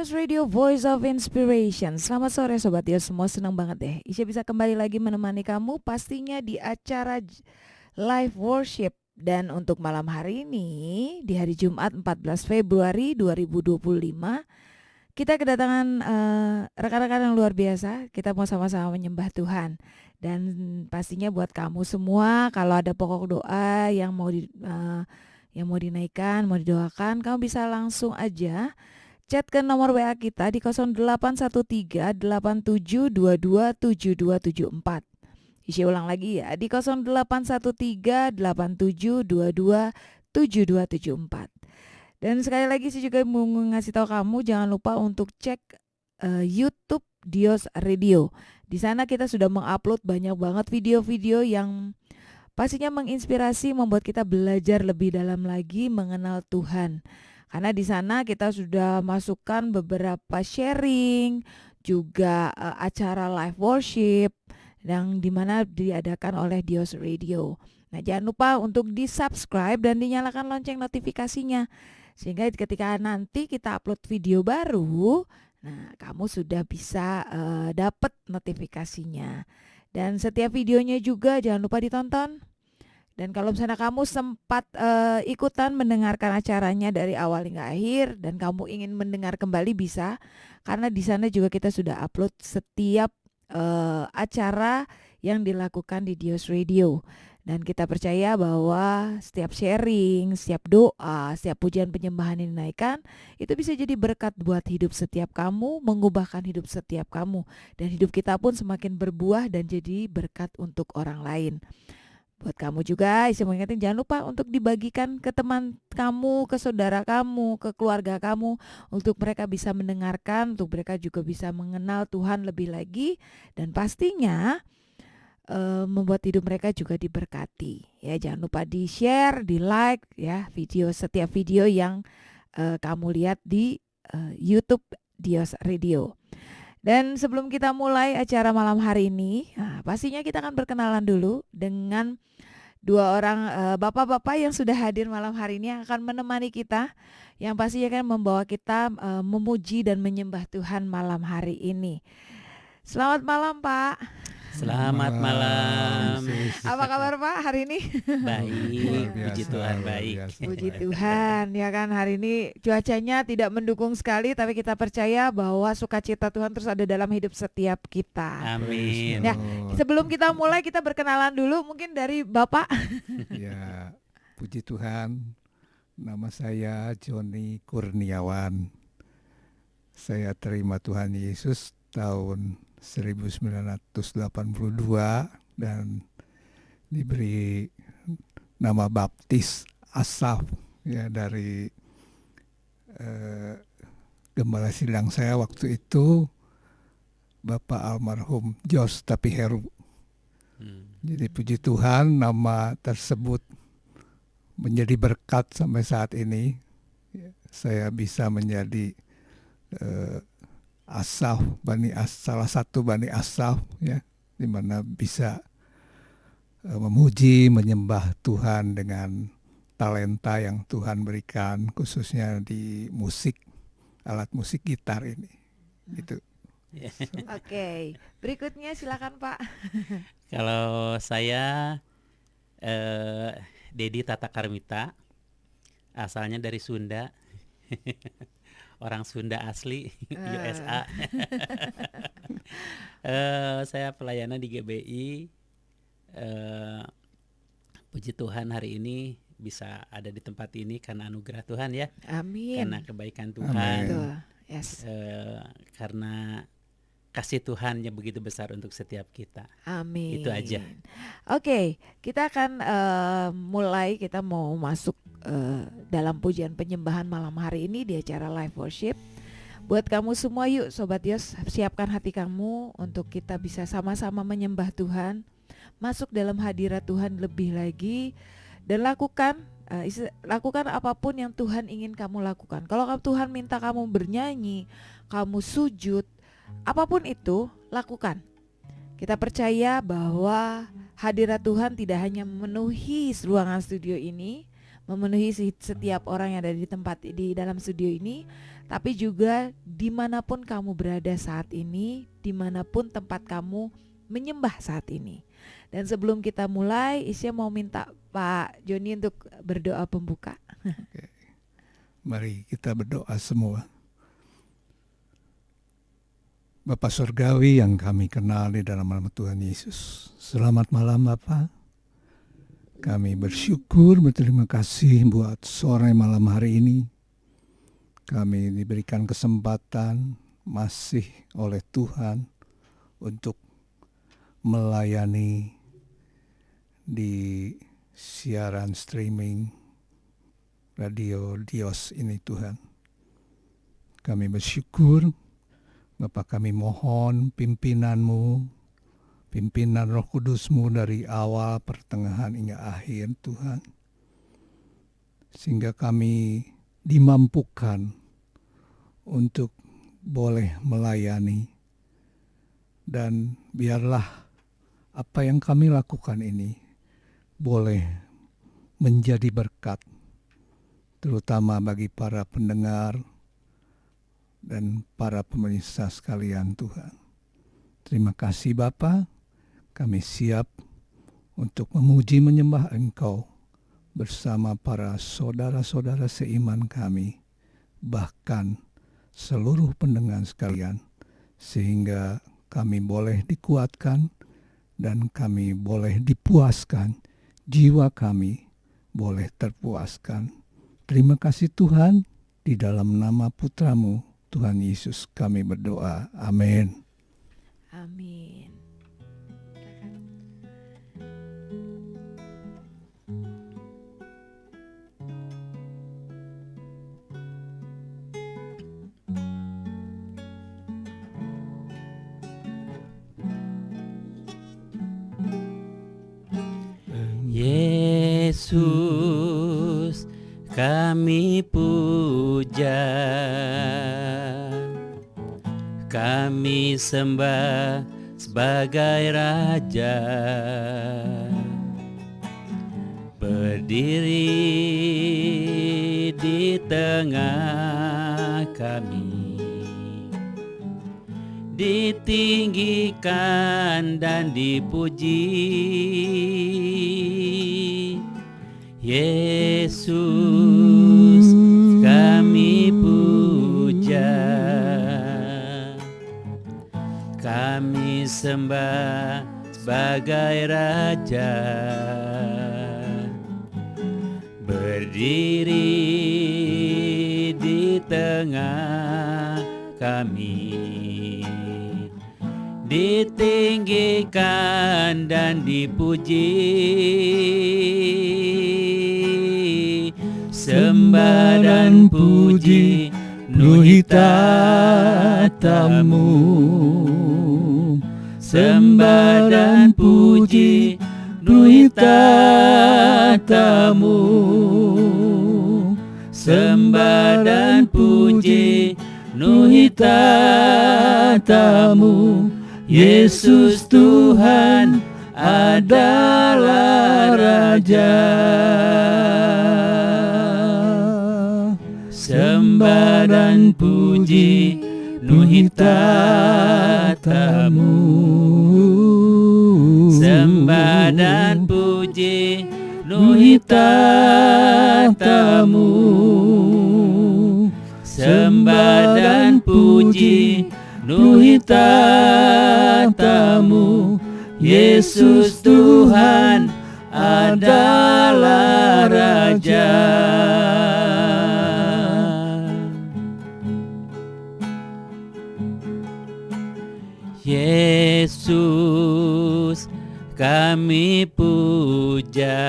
Dios Radio Voice of Inspiration. Selamat sore Sobat Dios semua, senang banget deh Isya bisa kembali lagi menemani kamu pastinya di acara live worship. Dan untuk malam hari ini di hari Jumat 14 Februari 2025 kita kedatangan rekan-rekan yang luar biasa. Kita mau sama-sama menyembah Tuhan. Dan pastinya buat kamu semua, kalau ada pokok doa yang mau dinaikkan, mau didoakan, kamu bisa langsung aja chat ke nomor WA kita di 081387227274. Isi ulang lagi ya, di 081387227274. Dan sekali lagi saya juga mau ngasih tahu kamu, jangan lupa untuk cek YouTube Dios Radio. Di sana kita sudah mengupload banyak banget video-video yang pastinya menginspirasi, membuat kita belajar lebih dalam lagi mengenal Tuhan. Karena di sana kita sudah masukkan beberapa sharing, juga acara live worship yang dimana diadakan oleh Dios Radio. Nah, jangan lupa untuk di-subscribe dan dinyalakan lonceng notifikasinya. Sehingga ketika nanti kita upload video baru, nah kamu sudah bisa dapat notifikasinya. Dan setiap videonya juga jangan lupa ditonton. Dan kalau misalnya kamu sempat ikutan mendengarkan acaranya dari awal hingga akhir dan kamu ingin mendengar kembali bisa, karena di sana juga kita sudah upload setiap acara yang dilakukan di Dios Radio. Dan kita percaya bahwa setiap sharing, setiap doa, setiap pujian penyembahan yang dinaikkan itu bisa jadi berkat buat hidup setiap kamu, mengubahkan hidup setiap kamu, dan hidup kita pun semakin berbuah dan jadi berkat untuk orang lain. Buat kamu juga, saya mau ingetin jangan lupa untuk dibagikan ke teman kamu, ke saudara kamu, ke keluarga kamu, untuk mereka bisa mendengarkan, untuk mereka juga bisa mengenal Tuhan lebih lagi, dan pastinya membuat hidup mereka juga diberkati. Ya, jangan lupa di-share, di-like ya setiap video yang kamu lihat di YouTube Dios Radio. Dan sebelum kita mulai acara malam hari ini, pastinya kita akan berkenalan dulu dengan dua orang bapak-bapak yang sudah hadir malam hari ini, yang akan menemani kita, yang pastinya akan membawa kita memuji dan menyembah Tuhan malam hari ini. Selamat malam Pak. Selamat malam. Apa kabar Pak hari ini? Baik, puji Tuhan baik. Puji Tuhan, ya kan hari ini cuacanya tidak mendukung sekali, tapi kita percaya bahwa sukacita Tuhan terus ada dalam hidup setiap kita. Amin. Ya, sebelum kita mulai kita berkenalan dulu mungkin dari Bapak. Ya, puji Tuhan. Nama saya Joni Kurniawan. Saya terima Tuhan Yesus tahun 1982 dan diberi nama baptis Asaf ya dari gembala sidang saya waktu itu, Bapak almarhum Jos Tapiheru. Jadi puji Tuhan nama tersebut menjadi berkat sampai saat ini. Saya bisa menjadi Asaf, salah satu Bani Asaf ya, di mana bisa memuji, menyembah Tuhan dengan talenta yang Tuhan berikan, khususnya di musik, alat musik gitar ini. Gitu. Oke, berikutnya silakan Pak. Kalau saya Dedi Tata Karmita, asalnya dari Sunda. Orang Sunda asli, USA. Saya pelayanan di GBI. Puji Tuhan hari ini bisa ada di tempat ini karena anugerah Tuhan ya. Amin. Karena kebaikan Tuhan. Yes. Karena kasih Tuhan yang begitu besar untuk setiap kita. Amin. Itu aja. Oke, kita akan mulai. Kita mau masuk dalam pujian penyembahan malam hari ini di acara live worship. Buat kamu semua, yuk Sobat Dios, siapkan hati kamu untuk kita bisa sama-sama menyembah Tuhan, masuk dalam hadirat Tuhan lebih lagi, dan lakukan apapun yang Tuhan ingin kamu lakukan. Kalau Tuhan minta kamu bernyanyi, kamu sujud, apapun itu, lakukan. Kita percaya bahwa hadirat Tuhan tidak hanya memenuhi ruangan studio ini, memenuhi setiap orang yang ada di tempat di dalam studio ini, tapi juga dimanapun kamu berada saat ini, dimanapun tempat kamu menyembah saat ini. Dan sebelum kita mulai, Isya mau minta Pak Joni untuk berdoa pembuka. Mari kita berdoa semua. Bapa Surgawi yang kami kenal di dalam nama Tuhan Yesus. Selamat malam Bapa. Kami bersyukur, berterima kasih buat sore malam hari ini. Kami diberikan kesempatan masih oleh Tuhan untuk melayani di siaran streaming Radio Dios ini Tuhan. Kami bersyukur, Bapak, kami mohon pimpinan-Mu, pimpinan Roh Kudus-Mu dari awal, pertengahan hingga akhir Tuhan. Sehingga kami dimampukan untuk boleh melayani. Dan biarlah apa yang kami lakukan ini boleh menjadi berkat, terutama bagi para pendengar dan para pemirsa sekalian Tuhan. Terima kasih Bapa, kami siap untuk memuji menyembah Engkau bersama para saudara-saudara seiman kami, bahkan seluruh pendengar sekalian, sehingga kami boleh dikuatkan dan kami boleh dipuaskan, jiwa kami boleh terpuaskan. Terima kasih Tuhan, di dalam nama Putra-Mu Tuhan Yesus kami berdoa. Amin. Amin. Yesus kami puja, kami sembah sebagai Raja, berdiri di tengah kami, ditinggikan dan dipuji. Yesus kami puja, kami sembah sebagai Raja, berdiri di tengah kami, ditinggikan dan dipuji. Sembah dan puji penuhi tatamu, sembah dan puji penuhi tatamu, sembah dan puji penuhi tatamu. Yesus Tuhan adalah Raja. Sembah dan puji penuhi tatamu, sembah dan puji penuhi tatamu, sembah dan puji penuhi tatamu. Yesus Tuhan adalah Raja. Yesus kami puja,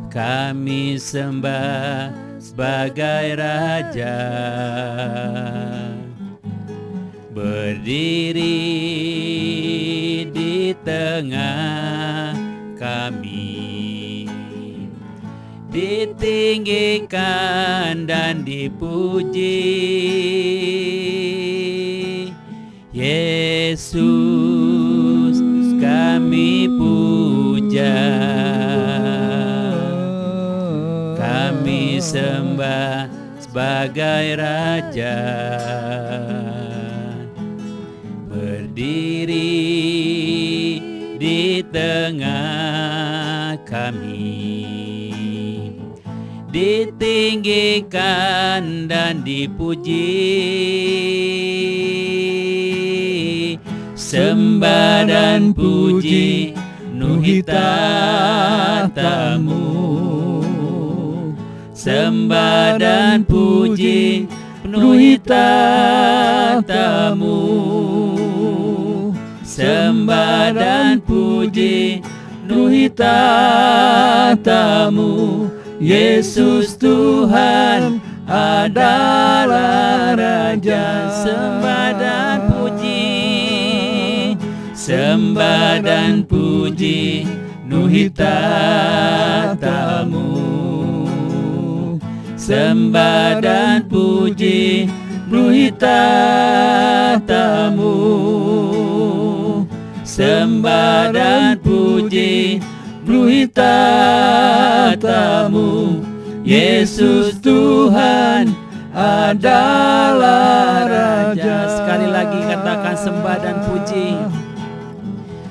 kami sembah sebagai Raja, berdiri di tengah kami, ditinggikan dan dipuji. Yesus kami puja, disembah sebagai Raja, berdiri di tengah kami, ditinggikan dan dipuji, sembah dan puji penuhi tatamu, sembah dan puji penuhi tatamu, sembah dan puji penuhi tatamu. Yesus Tuhan adalah Raja. Sembah dan puji, sembah dan puji penuhi tatamu, sembah dan puji penuhi tatamu, sembah dan puji penuhi tatamu. Yesus Tuhan adalah Raja. Sekali lagi katakan sembah dan puji.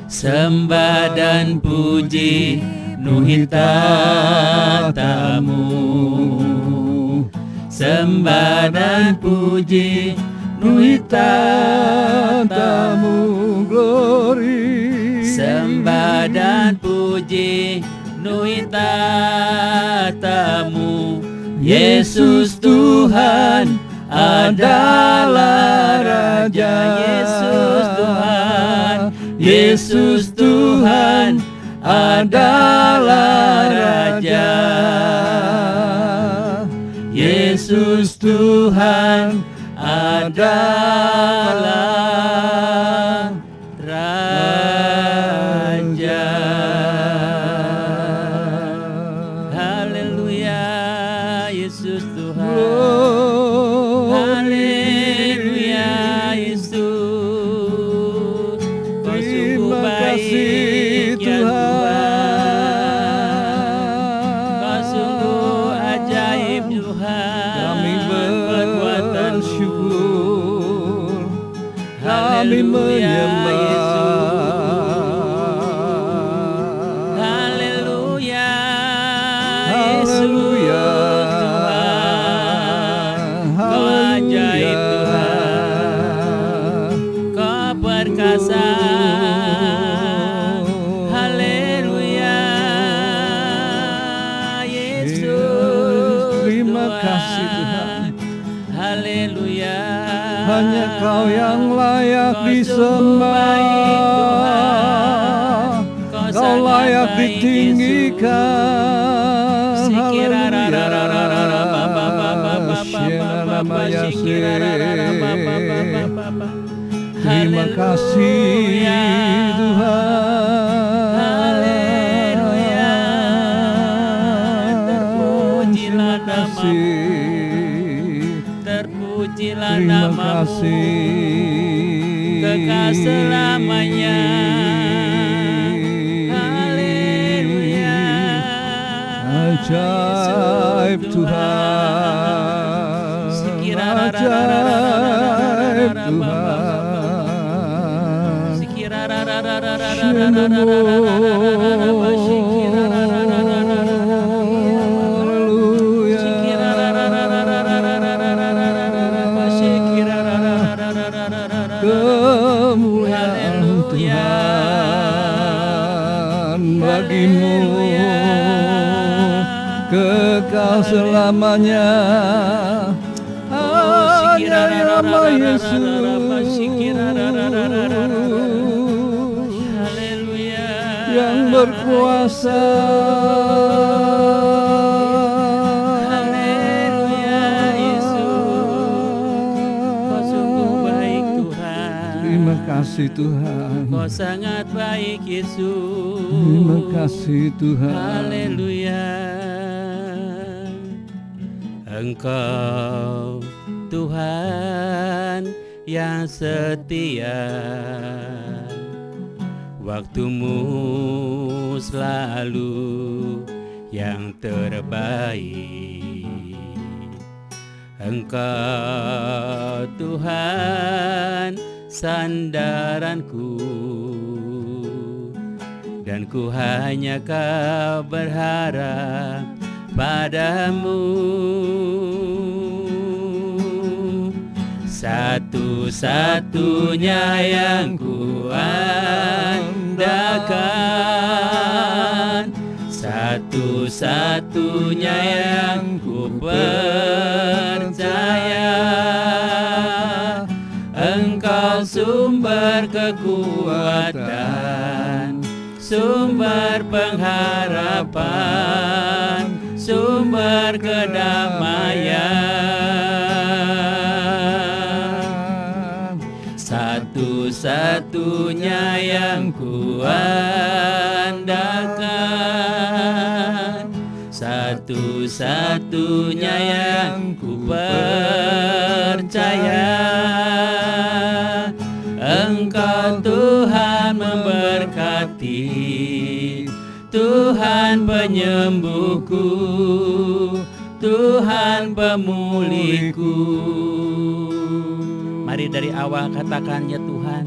Sembah dan puji penuhi tatamu, sembah dan puji penuhi tatamu. Glory. Sembah dan puji penuhi tatamu. Yesus Tuhan adalah Raja. Yesus Tuhan, Yesus Tuhan adalah Raja. Yesus Tuhan adalah Raja. Haleluya, Yesus Tuhan. Haleluya, Yesus. Kau sungguh baik ya Tuhan. Kau sungguh ajaib Tuhan. Kami Perbuatanmu. bersyukur, kami Haleluya, menyembah. Haleluya, Yesus Haleluya, Tuhan. Kau ajaib Tuhan, Kau perkasa. Haleluya, Yesus Terima kasih Tuhan. Haleluya, Hanya Kau yang layak Kau sungguh baik, disembah, Tuhan. Kau Kau sangat layak baik, ditinggikan. Terima kasih Tuhan. Haleluya. Terpujilah Terima namamu, kasih. terpujilah Terima namamu, kasih. kekal selamanya. Haleluya. Ajaib Yesus Tuhan. Ajaib Tuhan. Haleluya. Kemuliaan Tuhan bagimu kekal selamanya. Hanya nama Yesus yang berkuasa. Haleluya, Yesus. Kau sungguh baik Tuhan. Terima kasih Tuhan. Kau sangat baik Yesus. Terima kasih Tuhan. Haleluya. Engkau Tuhan yang setia, waktumu selalu yang terbaik. Engkau Tuhan sandaranku, dan ku hanya kau berharap padamu. Satu-satunya yang ku andalkan, satu-satunya yang ku percaya. Engkau sumber kekuatan, sumber pengharapan, sumber kedamaian. Satu-satunya yang ku andalkan, satu-satunya yang ku percaya. Engkau Tuhan memberkati, Tuhan penyembuhku, Tuhan pemulihku. Mari dari awal katakan, ya Tuhan.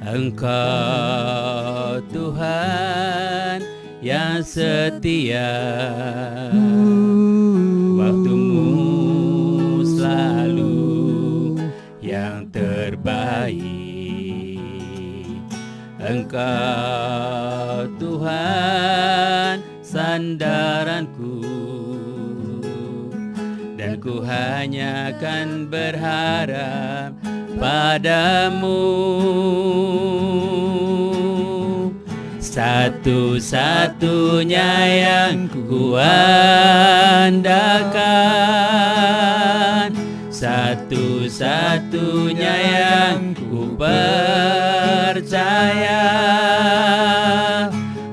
Engkau Tuhan yang setia, waktumu selalu yang terbaik. Engkau Tuhan sandaranku, dan ku hanya akan berharap padamu. Satu-satunya yang ku andalkan, satu-satunya yang ku percaya.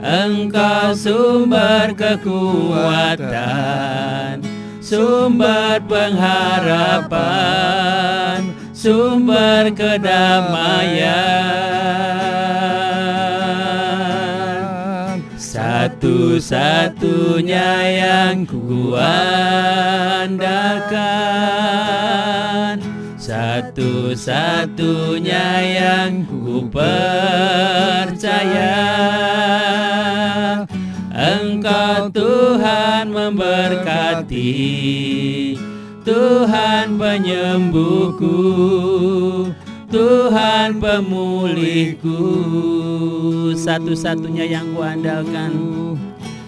Engkau sumber kekuatan, sumber pengharapan, sumber kedamaian. Satu-satunya yang ku andalkan, satu-satunya yang ku percaya. Engkau Tuhan memberkati, Tuhan penyembuhku, Tuhan pemulihku. Satu-satunya yang ku andalkan,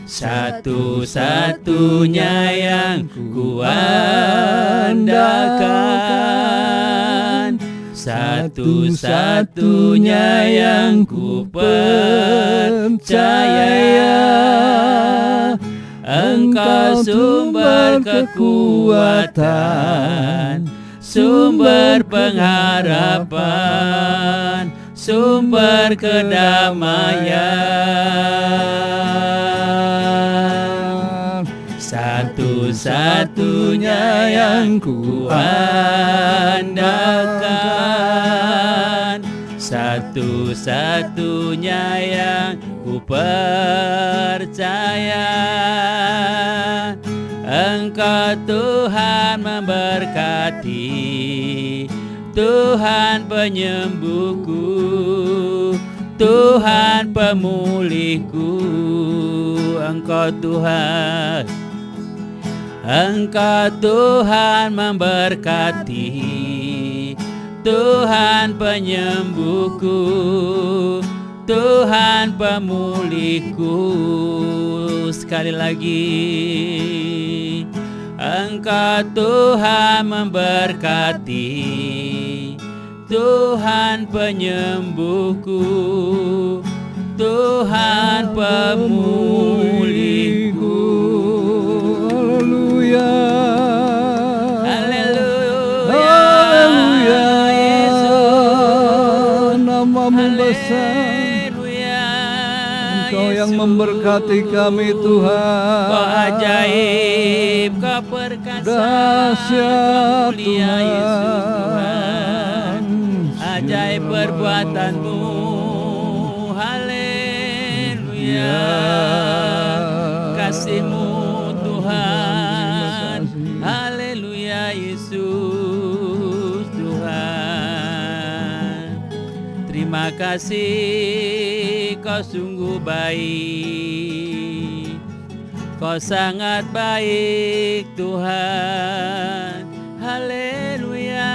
satu-satunya yang ku andalkan, satu-satunya yang ku percaya. Engkau sumber kekuatan, sumber pengharapan, sumber kedamaian. Satu-satunya yang ku andalkan, satu-satunya yang ku percaya. Engkau Tuhan memberkati, Tuhan penyembuhku, Tuhan pemulihku. Engkau Tuhan, Engkau Tuhan memberkati, Tuhan penyembuhku, Tuhan pemulihku. Sekali lagi, Engkau Tuhan memberkati, Tuhan penyembuhku, Tuhan pemulihku. Haleluya. Haleluya. Haleluya. Yesus. Namamu besar. Haleluya. Engkau yang Yesus. memberkati kami Tuhan. Kau ajaib, kau perkasa, Dahsyat kau mulia Yesus Tuhan. Tuhan. Ajaib perbuatanmu. Haleluya. Kasih-Mu Tuhan. Yesus Tuhan. Terima kasih, Kau sungguh baik, Kau sangat baik Tuhan. Haleluya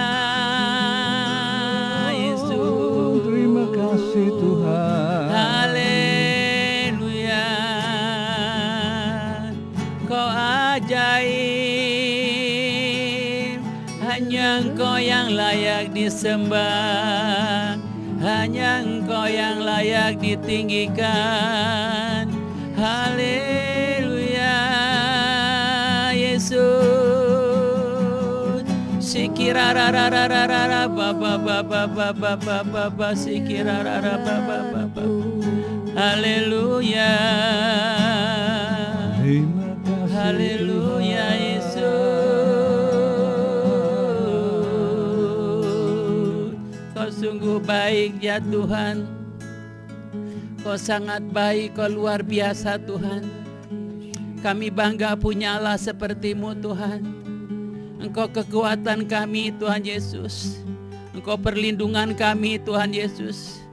Yesus. Terima kasih Tuhan. Haleluya. Kau ajaib, hanya Engkau yang layak disembah, hanya Engkau yang layak ditinggikan. Haleluya Yesus. Sikirararararara baba baba baba baba baba sikirarara baba baba. Haleluya. Terima kasih Haleluya Tuhan. Yesus. Kau sungguh baik ya Tuhan. Kau sangat baik, Kau luar biasa Tuhan. Kami bangga punya Allah seperti-Mu Tuhan. Engkau kekuatan kami Tuhan Yesus. Engkau perlindungan kami Tuhan Yesus.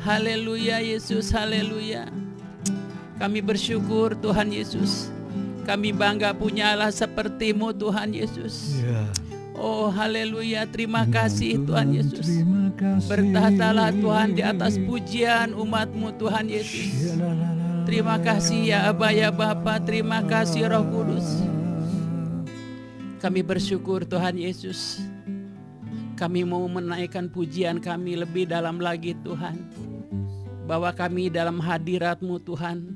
Haleluya Yesus, haleluya. Kami bersyukur Tuhan Yesus. Kami bangga punya Allah seperti-Mu Tuhan Yesus. Ya. Oh haleluya, terima kasih Tuhan Yesus. Terima kasih. Bertahtalah Tuhan di atas pujian umat-Mu Tuhan Yesus. Terima kasih ya Aba ya Bapa, terima kasih Roh Kudus. Kami bersyukur Tuhan Yesus. Kami mau menaikkan pujian kami lebih dalam lagi Tuhan. Bawa kami dalam hadirat-Mu Tuhan.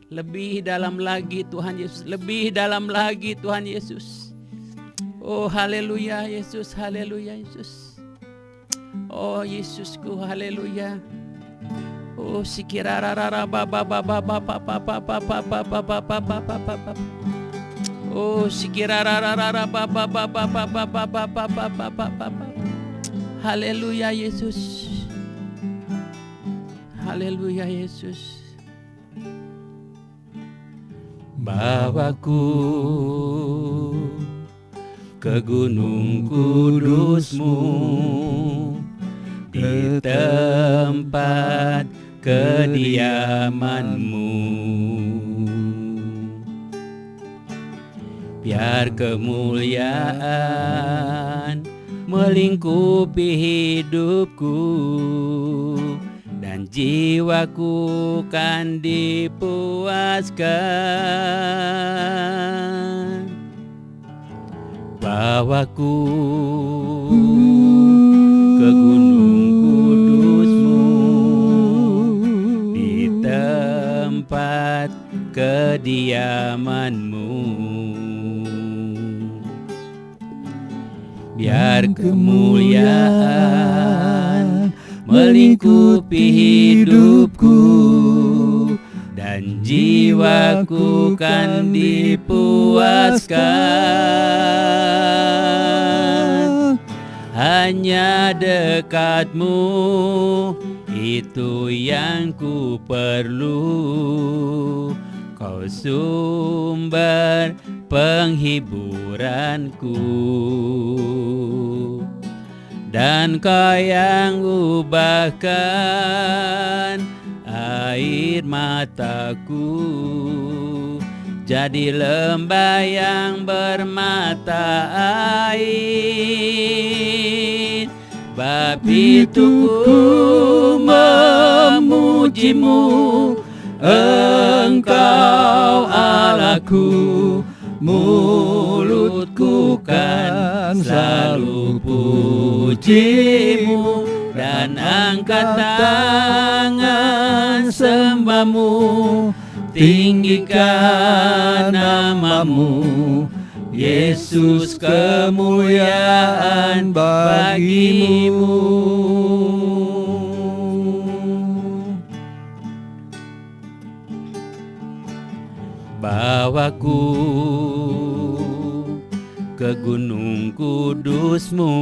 Lebih dalam lagi Tuhan Yesus, lebih dalam lagi Tuhan Yesus. Oh haleluya Yesus, haleluya Yesus. Oh Yesusku, haleluya. Oh sikirararara baba baba baba baba baba baba baba baba baba. Oh sikirararara baba baba baba baba baba baba baba. Haleluya Yesus. Haleluya Yesus. Bawaku ke gunung kudus-Mu, di tempat kediaman-Mu. Biar kemuliaan melingkupi hidupku, dan jiwaku kan dipuaskan. Bawaku ke gunung kudus-Mu, di tempat kediaman-Mu. Biar kemuliaan melingkupi hidupku, dan jiwaku kan dipuaskan. Hanya dekat-Mu, itu yang ku perlu. Kau sumber penghiburanku, dan Kau yang ubahkan air mataku jadi lembah yang bermata air. Bab itu ku memuji-Mu, Engkau Allahku. Mulutku kan selalu puji-Mu, dan angkat tangan sembah-Mu, tinggikan nama-Mu. Yesus, kemuliaan bagi-Mu. Bawaku ke gunung kudus-Mu,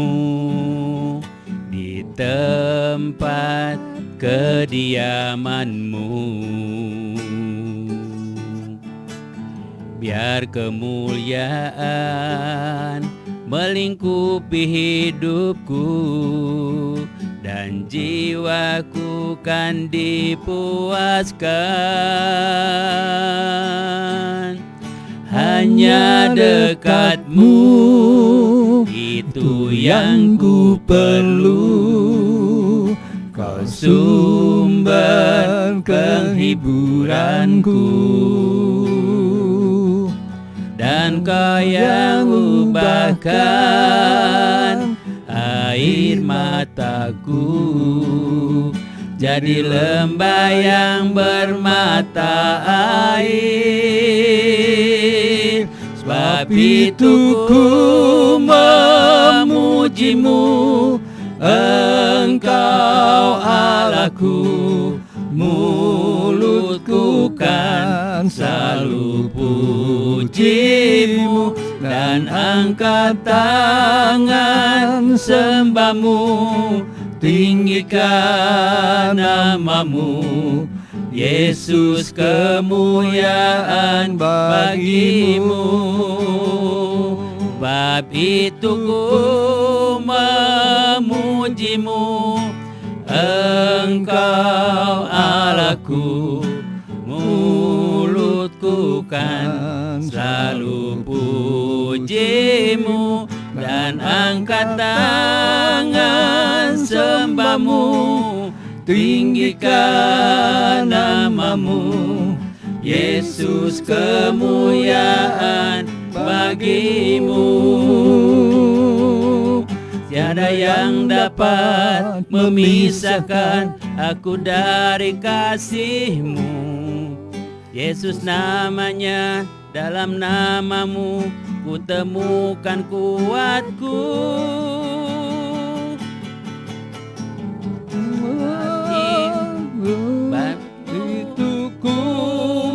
di tempat kediaman-Mu. Biar kemuliaan melingkupi hidupku, dan jiwaku kan dipuaskan. Hanya dekat-Mu, itu yang ku perlu. Kau sumber kehiburanku, dan Kau yang ubahkan air mataku jadi lembah yang bermata air. Sebab itu ku memuji-Mu, Engkau Allahku. Mulutku kan selalu puji-Mu, dan angkat tangan sembah-Mu, tinggikan nama-Mu. Yesus, kemuliaan bagi-Mu. Bab itu ku memuji-Mu, Engkau Allahku. Mulutku kan selalu puji-Mu, dan angkat tangan sembah-Mu, tinggikan nama-Mu. Yesus, kemuliaan bagi-Mu. Tiada yang dapat memisahkan aku dari kasih-Mu. Yesus namanya, dalam nama-Mu ku temukan kuatku. Bab itu ku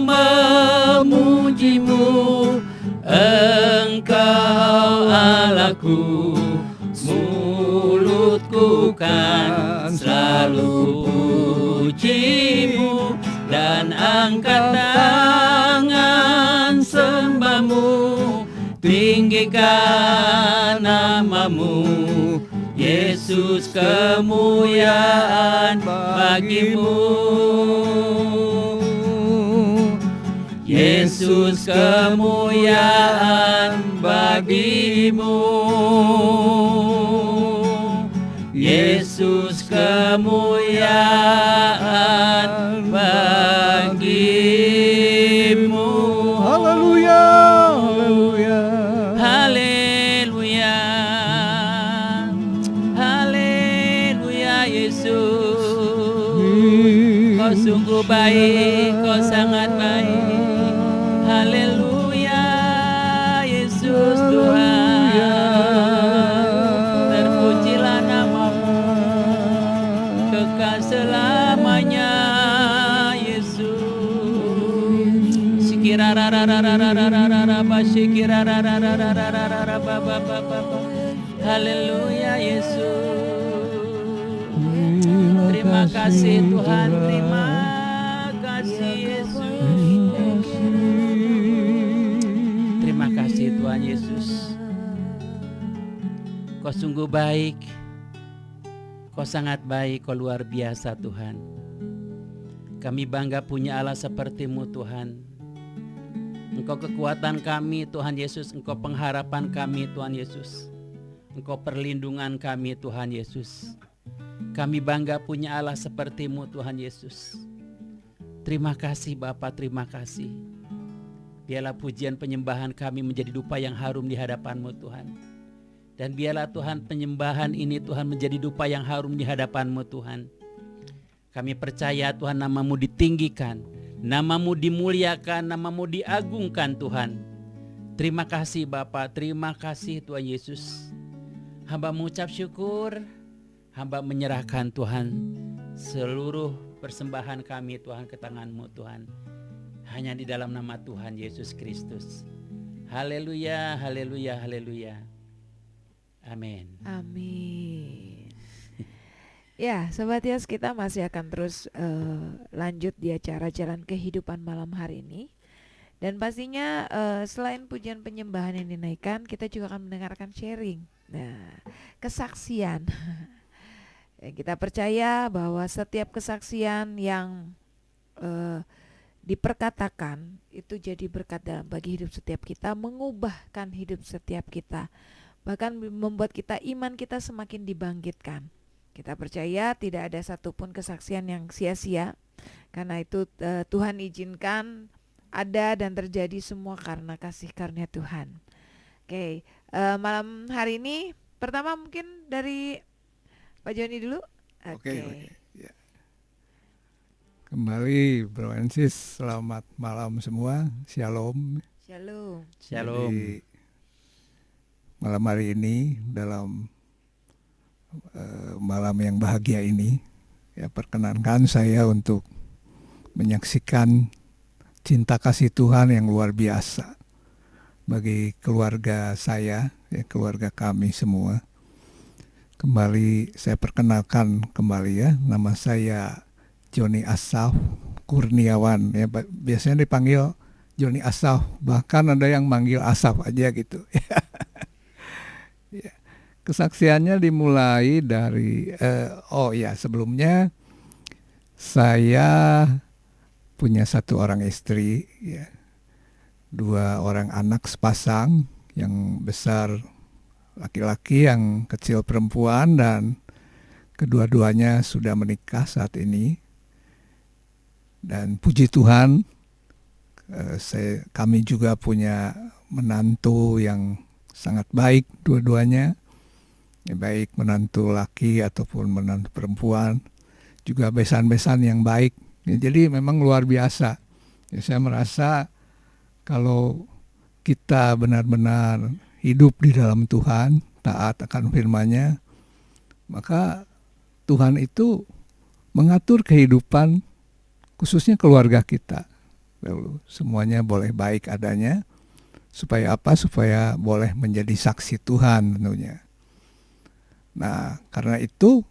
memuji-Mu, Engkau Allahku. Mulutku kan selalu puji-Mu, dan angkat tangan sembah-Mu, tinggikan nama-Mu. Yesus, kemuliaan bagi-Mu. Yesus, kemuliaan bagi-Mu. Yesus, kemuliaan bagi-Mu. Haleluya, haleluya. Haleluya. Haleluya, Yesus. Kau sungguh baik, Kau sangat baik. Haleluya, Yesus Tuhan. Terpujilah nama-Mu kekal selamanya, Yesus. Haleluya, Yesus. Terima kasih Tuhan, terima kasih Yesus. Terima kasih Tuhan Yesus. Kau sungguh baik, Kau sangat baik, Kau luar biasa Tuhan. Kami bangga punya Allah seperti-Mu Tuhan. Engkau kekuatan kami Tuhan Yesus, Engkau pengharapan kami Tuhan Yesus, Engkau perlindungan kami Tuhan Yesus. Kami bangga punya Allah seperti-Mu Tuhan Yesus. Terima kasih Bapa, terima kasih. Biarlah pujian penyembahan kami menjadi dupa yang harum di hadapan-Mu Tuhan. Dan biarlah Tuhan penyembahan ini Tuhan menjadi dupa yang harum di hadapan-Mu Tuhan. Kami percaya Tuhan nama-Mu ditinggikan, nama-Mu dimuliakan, nama-Mu diagungkan Tuhan. Terima kasih Bapa, terima kasih Tuhan Yesus. Hamba mengucap syukur, hamba menyerahkan Tuhan seluruh persembahan kami Tuhan ke tangan-Mu Tuhan. Hanya di dalam nama Tuhan Yesus Kristus. Haleluya, haleluya, haleluya. Amin. Amin. Ya, Sobat Yas, kita masih akan terus lanjut di acara Jalan Kehidupan malam hari ini. Dan pastinya selain pujian penyembahan yang dinaikkan, kita juga akan mendengarkan sharing. Nah, kesaksian. Kita percaya bahwa setiap kesaksian yang diperkatakan itu jadi berkat dalam bagi hidup setiap kita, mengubahkan hidup setiap kita, bahkan membuat kita iman kita semakin dibangkitkan. Kita percaya tidak ada satupun kesaksian yang sia-sia, karena itu Tuhan izinkan ada dan terjadi semua karena kasih karunia Tuhan. Oke, malam hari ini pertama mungkin dari Pak Joni dulu. Oke. Ya. Kembali Bro Ensis, selamat malam semua. Shalom. Shalom. Shalom. Jadi, malam hari ini dalam malam yang bahagia ini, ya perkenankan saya untuk menyaksikan cinta kasih Tuhan yang luar biasa bagi keluarga saya, ya, keluarga kami semua. Kembali saya perkenalkan kembali ya, nama saya Joni Asaf Kurniawan, ya biasanya dipanggil Joni Asaf, bahkan ada yang manggil Asaf aja gitu. Ya. Kesaksiannya dimulai dari sebelumnya saya punya 1 orang istri, ya, 2 orang anak sepasang, yang besar laki-laki, yang kecil perempuan, dan kedua-duanya sudah menikah saat ini. Dan puji Tuhan, kami juga punya menantu yang sangat baik dua-duanya, ya, baik menantu laki ataupun menantu perempuan, juga besan-besan yang baik. Ya, jadi memang luar biasa. Ya, saya merasa kalau kita benar-benar hidup di dalam Tuhan, taat akan firman-Nya, maka Tuhan itu mengatur kehidupan khususnya keluarga kita. Lalu semuanya boleh baik adanya. Supaya apa? Supaya boleh menjadi saksi Tuhan tentunya. Nah, karena itu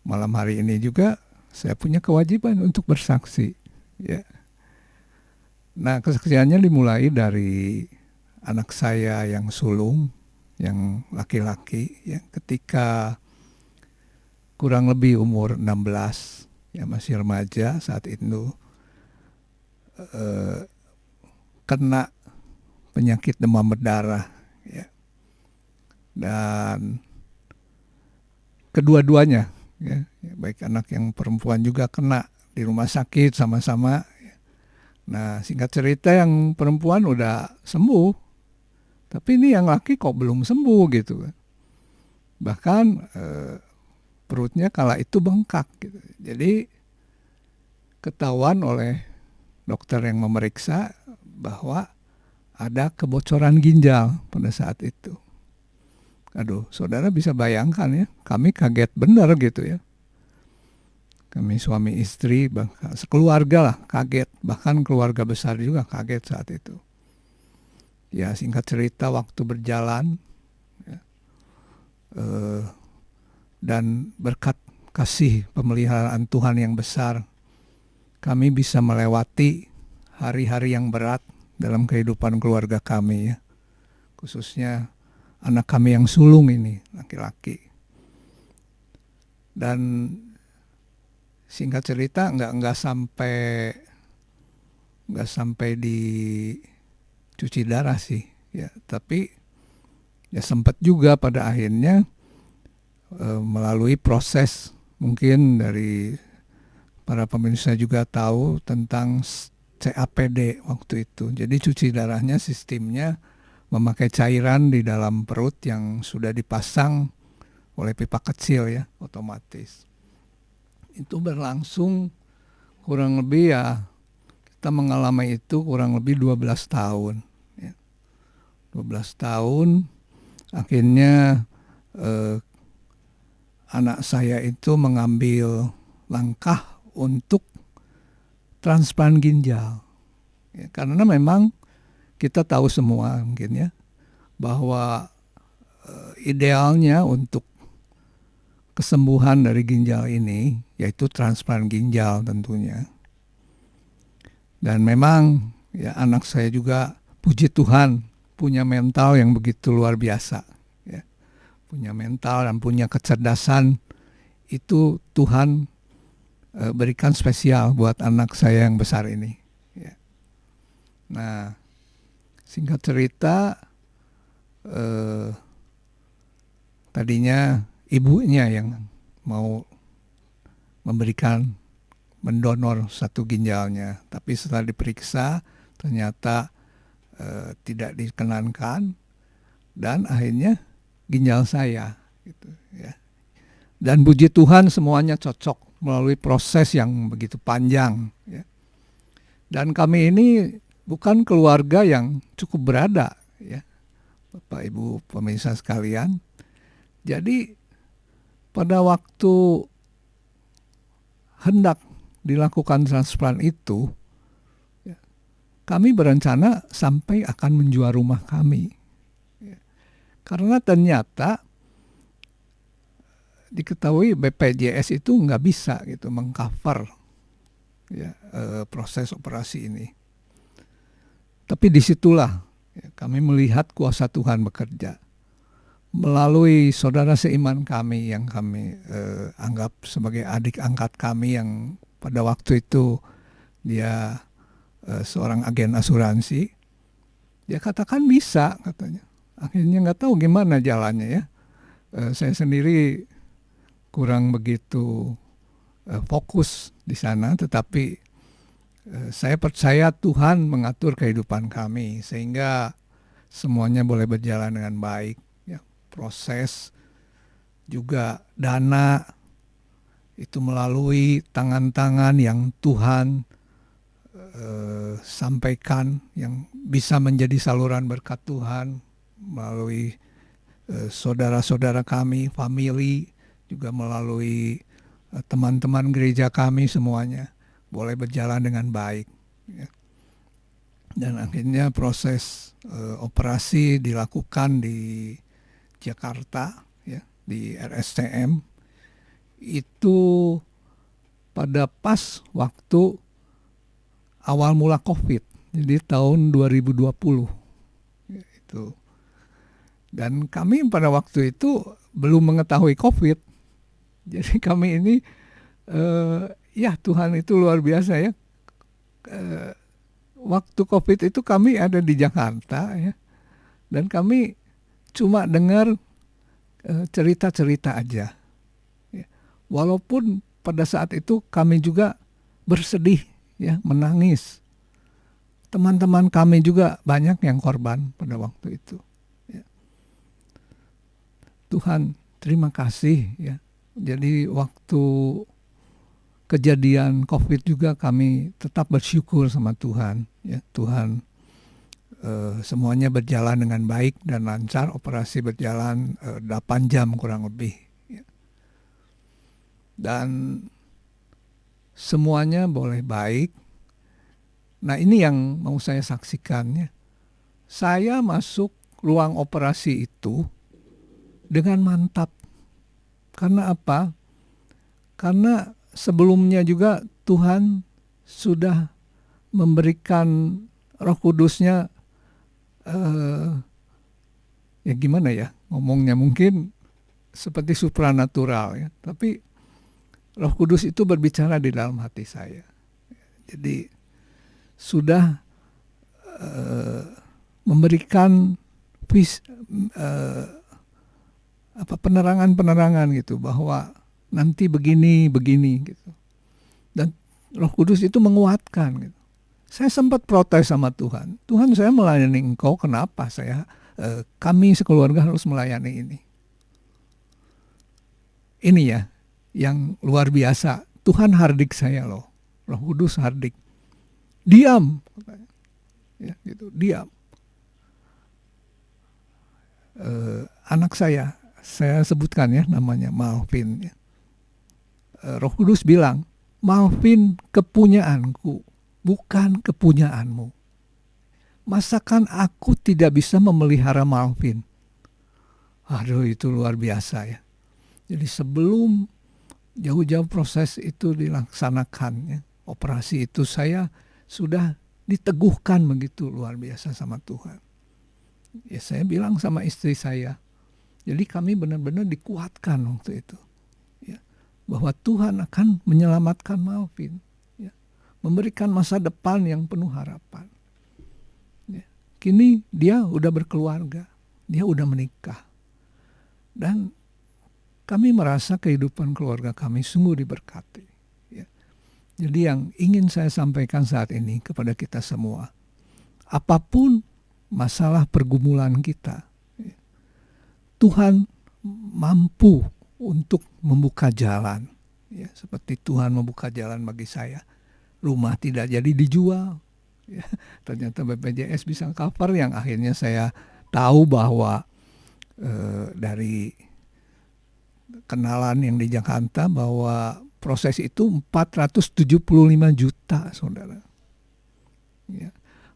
malam hari ini juga saya punya kewajiban untuk bersaksi, ya. Nah, kesaksiannya dimulai dari anak saya yang sulung, yang laki-laki, ya, ketika kurang lebih umur 16, ya, masih remaja saat itu, kena penyakit demam berdarah, ya. Dan kedua-duanya, ya, baik anak yang perempuan juga kena di rumah sakit sama-sama. Nah, singkat cerita yang perempuan udah sembuh, tapi ini yang laki kok belum sembuh gitu. Bahkan perutnya kala itu bengkak gitu. Jadi ketahuan oleh dokter yang memeriksa bahwa ada kebocoran ginjal pada saat itu. Aduh, saudara bisa bayangkan ya, kami kaget benar gitu ya. Kami suami istri, bahkan sekeluarga lah kaget, bahkan keluarga besar juga kaget saat itu. Ya, singkat cerita waktu berjalan, ya, dan berkat kasih pemeliharaan Tuhan yang besar, kami bisa melewati hari-hari yang berat dalam kehidupan keluarga kami, ya. Khususnya anak kami yang sulung ini, laki-laki. Dan singkat cerita nggak sampai di cuci darah sih, ya. Tapi ya sempat juga pada akhirnya melalui proses, mungkin dari para pemirsa juga tahu tentang CAPD waktu itu. Jadi cuci darahnya sistemnya memakai cairan di dalam perut yang sudah dipasang oleh pipa kecil, ya, otomatis. Itu berlangsung kurang lebih, ya, kita mengalami itu kurang lebih 12 tahun. Ya. 12 tahun, akhirnya anak saya itu mengambil langkah untuk transplant ginjal. Ya, karena memang kita tahu semua mungkin ya, bahwa idealnya untuk kesembuhan dari ginjal ini yaitu transplant ginjal tentunya. Dan memang Ya, anak saya juga puji Tuhan punya mental yang begitu luar biasa. Ya. Punya mental dan punya kecerdasan, itu Tuhan berikan spesial buat anak saya yang besar ini. Ya. Nah, singkat cerita, tadinya ibunya yang mau mendonor satu ginjalnya, tapi setelah diperiksa ternyata tidak dikenankan, dan akhirnya ginjal saya, gitu ya. Dan puji Tuhan semuanya cocok melalui proses yang begitu panjang. Ya. Dan kami ini bukan keluarga yang cukup berada, ya, Bapak Ibu pemirsa sekalian. Jadi pada waktu hendak dilakukan transplant itu, ya, kami berencana sampai akan menjual rumah kami. Ya. Karena ternyata diketahui BPJS itu nggak bisa gitu mengcover, ya, proses operasi ini. Tapi disitulah, ya, kami melihat kuasa Tuhan bekerja melalui saudara seiman kami yang kami anggap sebagai adik angkat kami, yang pada waktu itu dia seorang agen asuransi. Dia katakan bisa, katanya. Akhirnya nggak tahu gimana jalannya, ya. Saya sendiri kurang begitu fokus di sana, tetapi saya percaya Tuhan mengatur kehidupan kami sehingga semuanya boleh berjalan dengan baik. Ya, proses juga dana itu melalui tangan-tangan yang Tuhan sampaikan, yang bisa menjadi saluran berkat Tuhan melalui saudara-saudara kami, family, juga melalui teman-teman gereja kami, semuanya boleh berjalan dengan baik. Ya. Dan akhirnya proses operasi dilakukan di Jakarta, ya, di RSCM. Itu pada pas waktu awal mula COVID, jadi tahun 2020. Ya, itu. Dan kami pada waktu itu belum mengetahui COVID. Jadi kami ini, ya Tuhan itu luar biasa, ya. Waktu COVID itu kami ada di Jakarta, ya. Dan kami cuma dengar cerita-cerita aja. Ya. Walaupun pada saat itu kami juga bersedih, ya, menangis. Teman-teman kami juga banyak yang korban pada waktu itu. Ya. Tuhan, terima kasih, ya. Jadi waktu kejadian COVID juga kami tetap bersyukur sama Tuhan. Ya, Tuhan, semuanya berjalan dengan baik dan lancar. Operasi berjalan 8 jam kurang lebih. Ya. Dan semuanya boleh baik. Nah, ini yang mau saya saksikan, ya. Saya masuk ruang operasi itu dengan mantap. Karena apa? Karena sebelumnya juga Tuhan sudah memberikan Roh Kudusnya, ya gimana ya ngomongnya, mungkin seperti supranatural, ya. Tapi Roh Kudus itu berbicara di dalam hati saya. Jadi sudah memberikan penerangan-penerangan gitu, bahwa nanti begini gitu. Dan Roh Kudus itu menguatkan gitu. Saya sempat protes sama Tuhan. Tuhan, saya melayani Engkau, kenapa kami sekeluarga harus melayani ini? Ini ya yang luar biasa. Tuhan hardik saya loh. Roh Kudus hardik. Diam. Ya, gitu, diam. Anak saya sebutkan, ya, namanya Malvin. Ya. Roh Kudus bilang, Malvin kepunyaanku, bukan kepunyaanmu. Masakan aku tidak bisa memelihara Malvin? Aduh, itu luar biasa, ya. Jadi sebelum jauh-jauh proses itu dilaksanakan, ya, operasi itu, saya sudah diteguhkan begitu luar biasa sama Tuhan. Ya saya bilang sama istri saya, jadi kami benar-benar dikuatkan waktu itu, ya, bahwa Tuhan akan menyelamatkan Malvin, ya, memberikan masa depan yang penuh harapan. Ya. Kini dia udah berkeluarga, dia udah menikah, dan kami merasa kehidupan keluarga kami sungguh diberkati. Ya. Jadi yang ingin saya sampaikan saat ini kepada kita semua, apapun masalah pergumulan kita, Tuhan mampu untuk membuka jalan. Ya, seperti Tuhan membuka jalan bagi saya. Rumah tidak jadi dijual. Ya, ternyata BPJS bisa cover, yang akhirnya saya tahu bahwa dari kenalan yang di Jakarta bahwa proses itu 475 juta, saudara. Ya.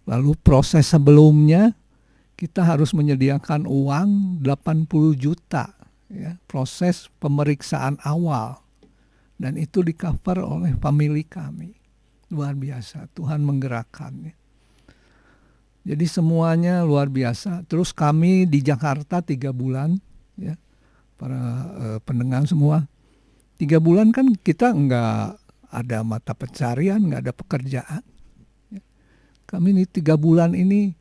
Lalu proses sebelumnya kita harus menyediakan uang 80 juta, ya, proses pemeriksaan awal, dan itu di-cover oleh family kami. Luar biasa, Tuhan menggerakkannya. Jadi semuanya luar biasa. Terus kami di Jakarta 3 bulan, ya, para pendengar semua, 3 bulan kan kita nggak ada mata pencarian, nggak ada pekerjaan. Kami ini 3 bulan ini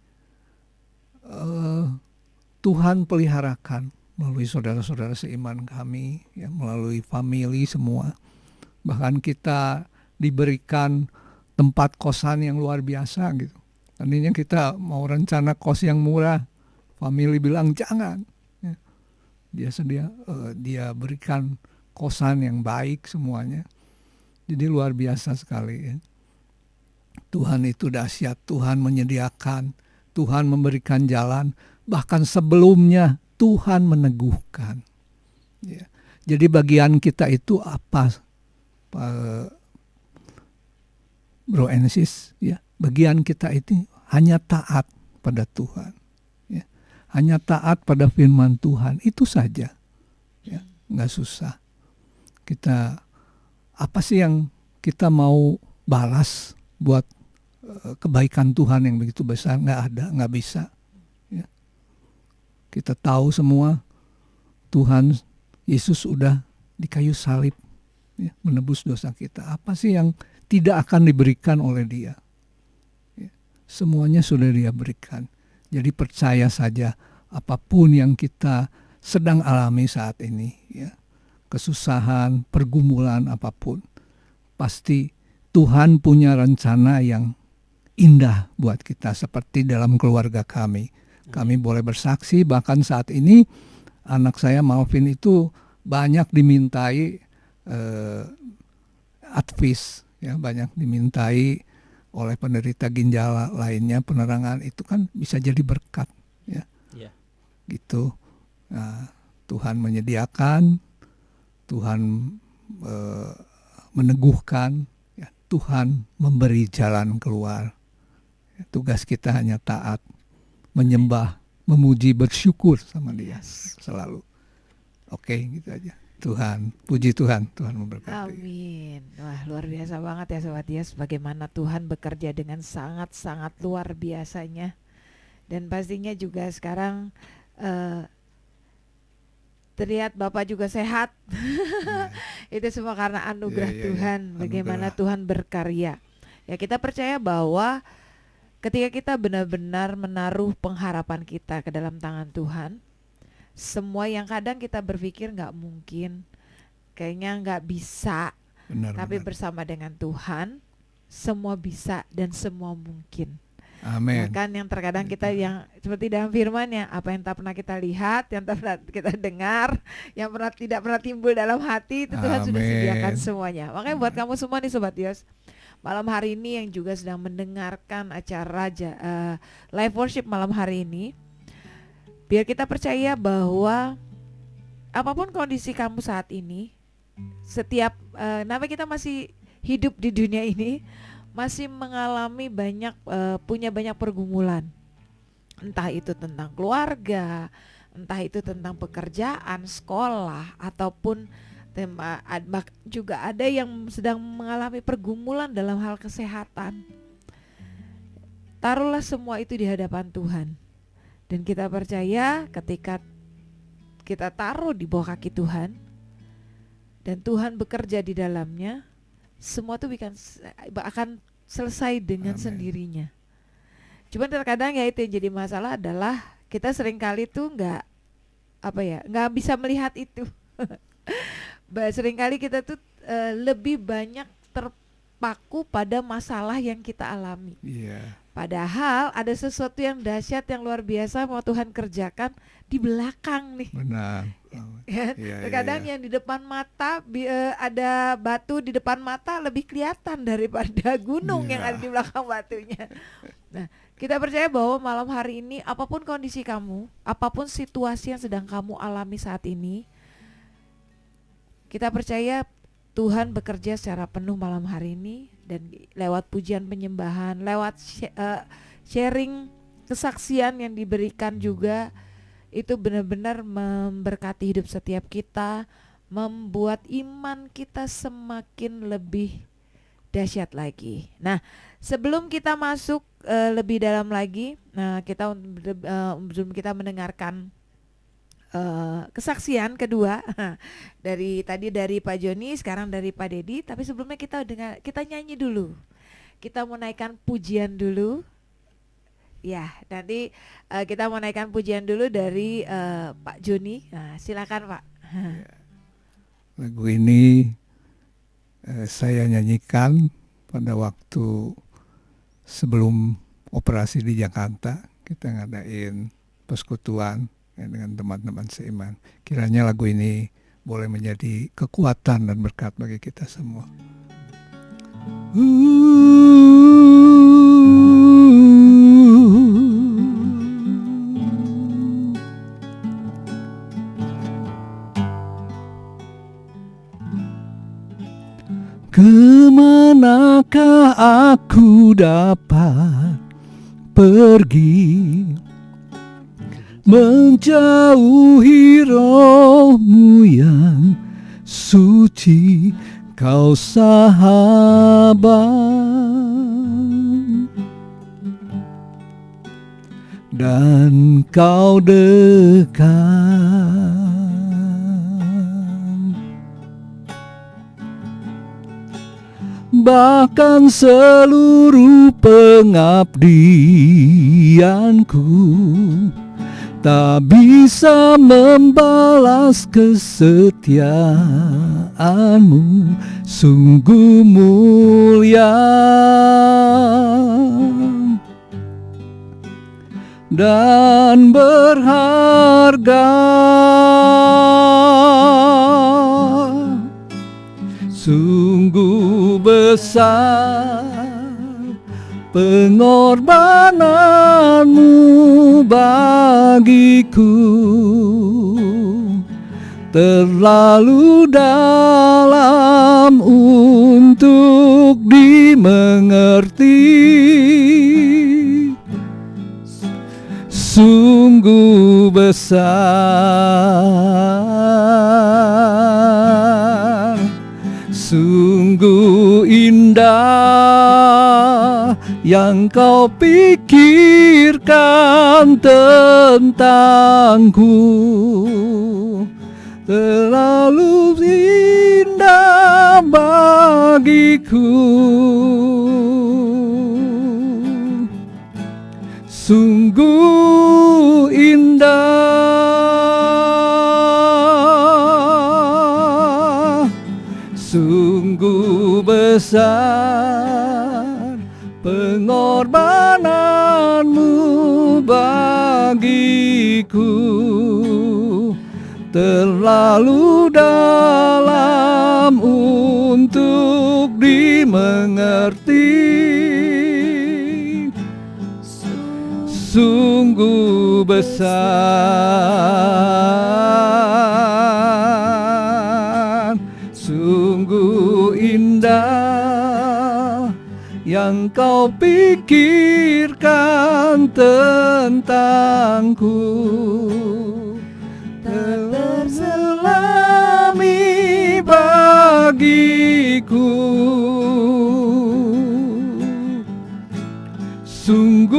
Tuhan peliharakan melalui saudara-saudara seiman kami, ya, melalui family semua. Bahkan kita diberikan tempat kosan yang luar biasa gitu. Tadinya kita mau rencana kos yang murah, family bilang jangan. Ya. Dia berikan kosan yang baik semuanya. Jadi luar biasa sekali, ya. Tuhan itu dahsyat, Tuhan menyediakan, Tuhan memberikan jalan, bahkan sebelumnya Tuhan meneguhkan. Ya. Jadi bagian kita itu apa, Bro Ensis? Ya, bagian kita itu hanya taat pada Tuhan, ya. Hanya taat pada firman Tuhan, itu saja, ya. Nggak susah. Kita apa sih yang kita mau balas buat kebaikan Tuhan yang begitu besar? Nggak ada, nggak bisa, ya. Kita tahu semua Tuhan Yesus udah di kayu salib, ya, menebus dosa kita. Apa sih yang tidak akan diberikan oleh Dia? Ya, semuanya sudah Dia berikan. Jadi percaya saja, apapun yang kita sedang alami saat ini, ya, kesusahan, pergumulan apapun, pasti Tuhan punya rencana yang indah buat kita, seperti dalam keluarga kami. Kami boleh bersaksi, bahkan saat ini anak saya Malvin itu banyak dimintai advis, ya, banyak dimintai oleh penderita ginjal lainnya, penerangan itu kan bisa jadi berkat, ya. Yeah. Gitu. Nah, Tuhan menyediakan, Tuhan meneguhkan, ya, Tuhan memberi jalan keluar. Tugas kita hanya taat, menyembah, memuji, bersyukur sama Dia selalu. Oke, gitu aja. Tuhan, puji Tuhan, Tuhan memberkati. Amin. Wah, luar biasa banget ya Sobat Yes, bagaimana Tuhan bekerja dengan sangat-sangat luar biasanya. Dan pastinya juga sekarang terlihat Bapak juga sehat. Itu semua karena anugerah Tuhan. Bagaimana anugerah Tuhan berkarya. Ya, kita percaya bahwa ketika kita benar-benar menaruh pengharapan kita ke dalam tangan Tuhan, semua yang kadang kita berpikir nggak mungkin, kayaknya nggak bisa, tapi bersama dengan Tuhan, semua bisa dan semua mungkin. Amin. Ya kan, yang terkadang kita yang seperti dalam firman-Nya, apa yang tak pernah kita lihat, yang tak pernah kita dengar, yang tidak pernah timbul dalam hati, itu Tuhan sudah sediakan semuanya. Makanya buat kamu semua nih Sobat Yos, malam hari ini yang juga sedang mendengarkan acara live worship malam hari ini, biar kita percaya bahwa apapun kondisi kamu saat ini, setiap namanya kita masih hidup di dunia ini, masih mengalami punya banyak pergumulan. Entah itu tentang keluarga, entah itu tentang pekerjaan, sekolah, ataupun juga ada yang sedang mengalami pergumulan dalam hal kesehatan. taruhlah semua itu di hadapan Tuhan. Dan kita percaya ketika kita taruh di bawah kaki Tuhan dan Tuhan bekerja di dalamnya, semua itu akan selesai dengan Amen. Sendirinya. Cuman terkadang ya itu yang jadi masalah adalah kita seringkali tuh nggak bisa melihat itu. Seringkali kita tuh lebih banyak terpaku pada masalah yang kita alami. Iya. Padahal ada sesuatu yang dahsyat yang luar biasa mau Tuhan kerjakan di belakang nih. Benar. Ya, Iya, terkadang iya. yang di depan mata ada batu di depan mata lebih kelihatan daripada gunung yang Iya. ada di belakang batunya. Nah, kita percaya bahwa malam hari ini apapun kondisi kamu, apapun situasi yang sedang kamu alami saat ini, kita percaya Tuhan bekerja secara penuh malam hari ini. Dan lewat pujian penyembahan, lewat sharing kesaksian yang diberikan juga, itu benar-benar memberkati hidup setiap kita, membuat iman kita semakin lebih dahsyat lagi. Nah, sebelum kita masuk lebih dalam lagi, sebelum kita mendengarkan kesaksian kedua dari Pak Joni, sekarang dari Pak Dedi. Tapi sebelumnya kita nyanyi dulu. Kita mau naikkan pujian dulu. Ya, nanti kita mau naikkan pujian dulu dari Pak Joni. Nah, silakan Pak. Lagu ini saya nyanyikan pada waktu sebelum operasi di Jakarta. Kita ngadain persekutuan dengan teman-teman seiman. Kiranya lagu ini boleh menjadi kekuatan dan berkat bagi kita semua. Kemanakah aku dapat pergi menjauhi roh-Mu yang suci, Kau sahabat, dan Kau dekat. Bahkan seluruh pengabdianku tak bisa membalas kesetiaan-Mu, sungguh mulia dan berharga. Sungguh besar pengorbanan-Mu bagiku, terlalu dalam untuk dimengerti. Sungguh besar, sungguh indah yang Kau pikirkan tentangku, terlalu indah bagiku. Sungguh indah, sungguh besar pengorbanan-Mu bagiku, terlalu dalam untuk dimengerti. Sungguh besar, sungguh indah yang Kau pikirkan tentangku, tak terselami bagiku. Sungguh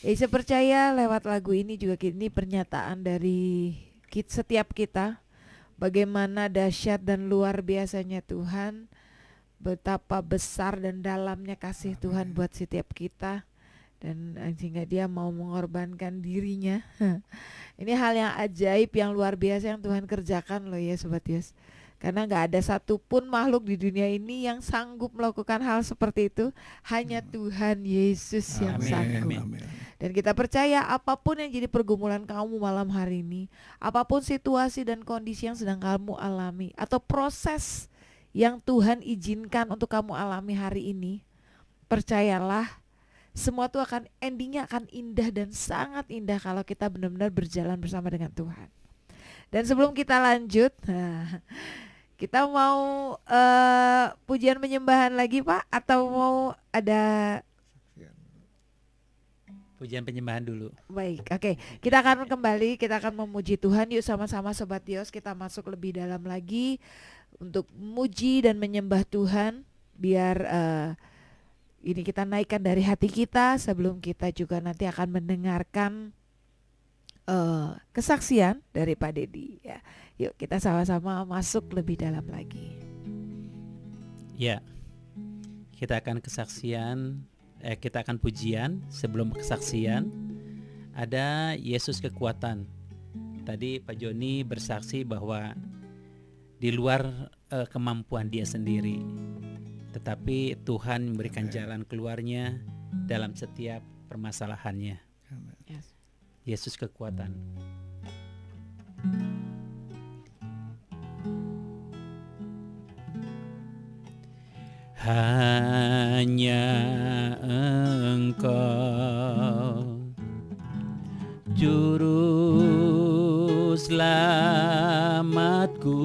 Ya, saya percaya lewat lagu ini juga ini pernyataan dari setiap kita, bagaimana dahsyat dan luar biasanya Tuhan, betapa besar dan dalamnya kasih Tuhan buat setiap kita, dan sehingga dia mau mengorbankan dirinya. Ini hal yang ajaib, yang luar biasa yang Tuhan kerjakan loh ya Sobat Yos. Karena gak ada satupun makhluk di dunia ini yang sanggup melakukan hal seperti itu. Hanya Tuhan Yesus yang sanggup. Dan kita percaya apapun yang jadi pergumulan kamu malam hari ini, apapun situasi dan kondisi yang sedang kamu alami, atau proses yang Tuhan izinkan untuk kamu alami hari ini, percayalah semua itu akan endingnya akan indah dan sangat indah kalau kita benar-benar berjalan bersama dengan Tuhan. Dan sebelum kita lanjut, kita mau pujian penyembahan lagi Pak, atau mau ada pujian penyembahan dulu? Baik, oke. Kita akan kembali, kita akan memuji Tuhan. Yuk sama-sama Sobat Yos, kita masuk lebih dalam lagi untuk memuji dan menyembah Tuhan. Biar ini kita naikkan dari hati kita, sebelum kita juga nanti akan mendengarkan kesaksian dari Pak Dedi ya. Yuk kita sama-sama masuk lebih dalam lagi. Ya, kita akan kesaksian, kita akan pujian. Sebelum kesaksian ada Yesus kekuatan. Tadi Pak Joni bersaksi bahwa di luar kemampuan dia sendiri, tetapi Tuhan memberikan jalan keluarnya dalam setiap permasalahannya. Yes. Yesus kekuatan. Hanya Engkau juru selamatku,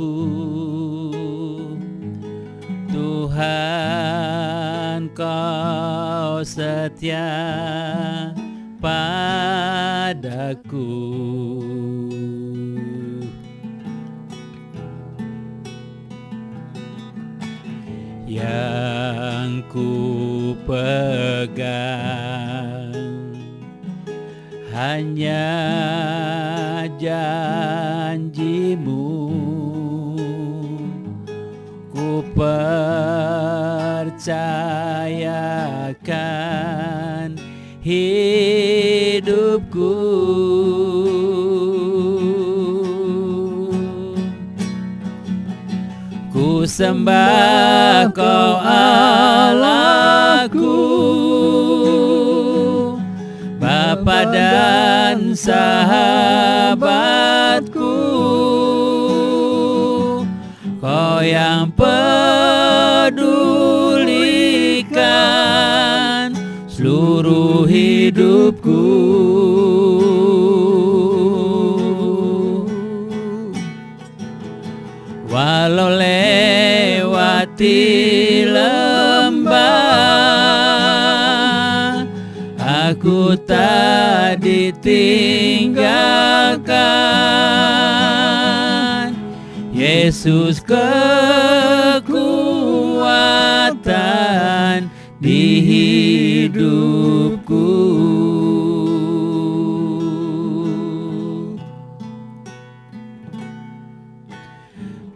Tuhan Kau setia padaku. Yang ku pegang hanya janji-Mu, ku percayakan hidupku. Ku sembah Kau Allahku, Bapa dan sahabatku, Kau yang pedulikan seluruh hidupku. Walau lewati lembah, aku tak ditinggalkan. Yesus kekuatan di hidupku.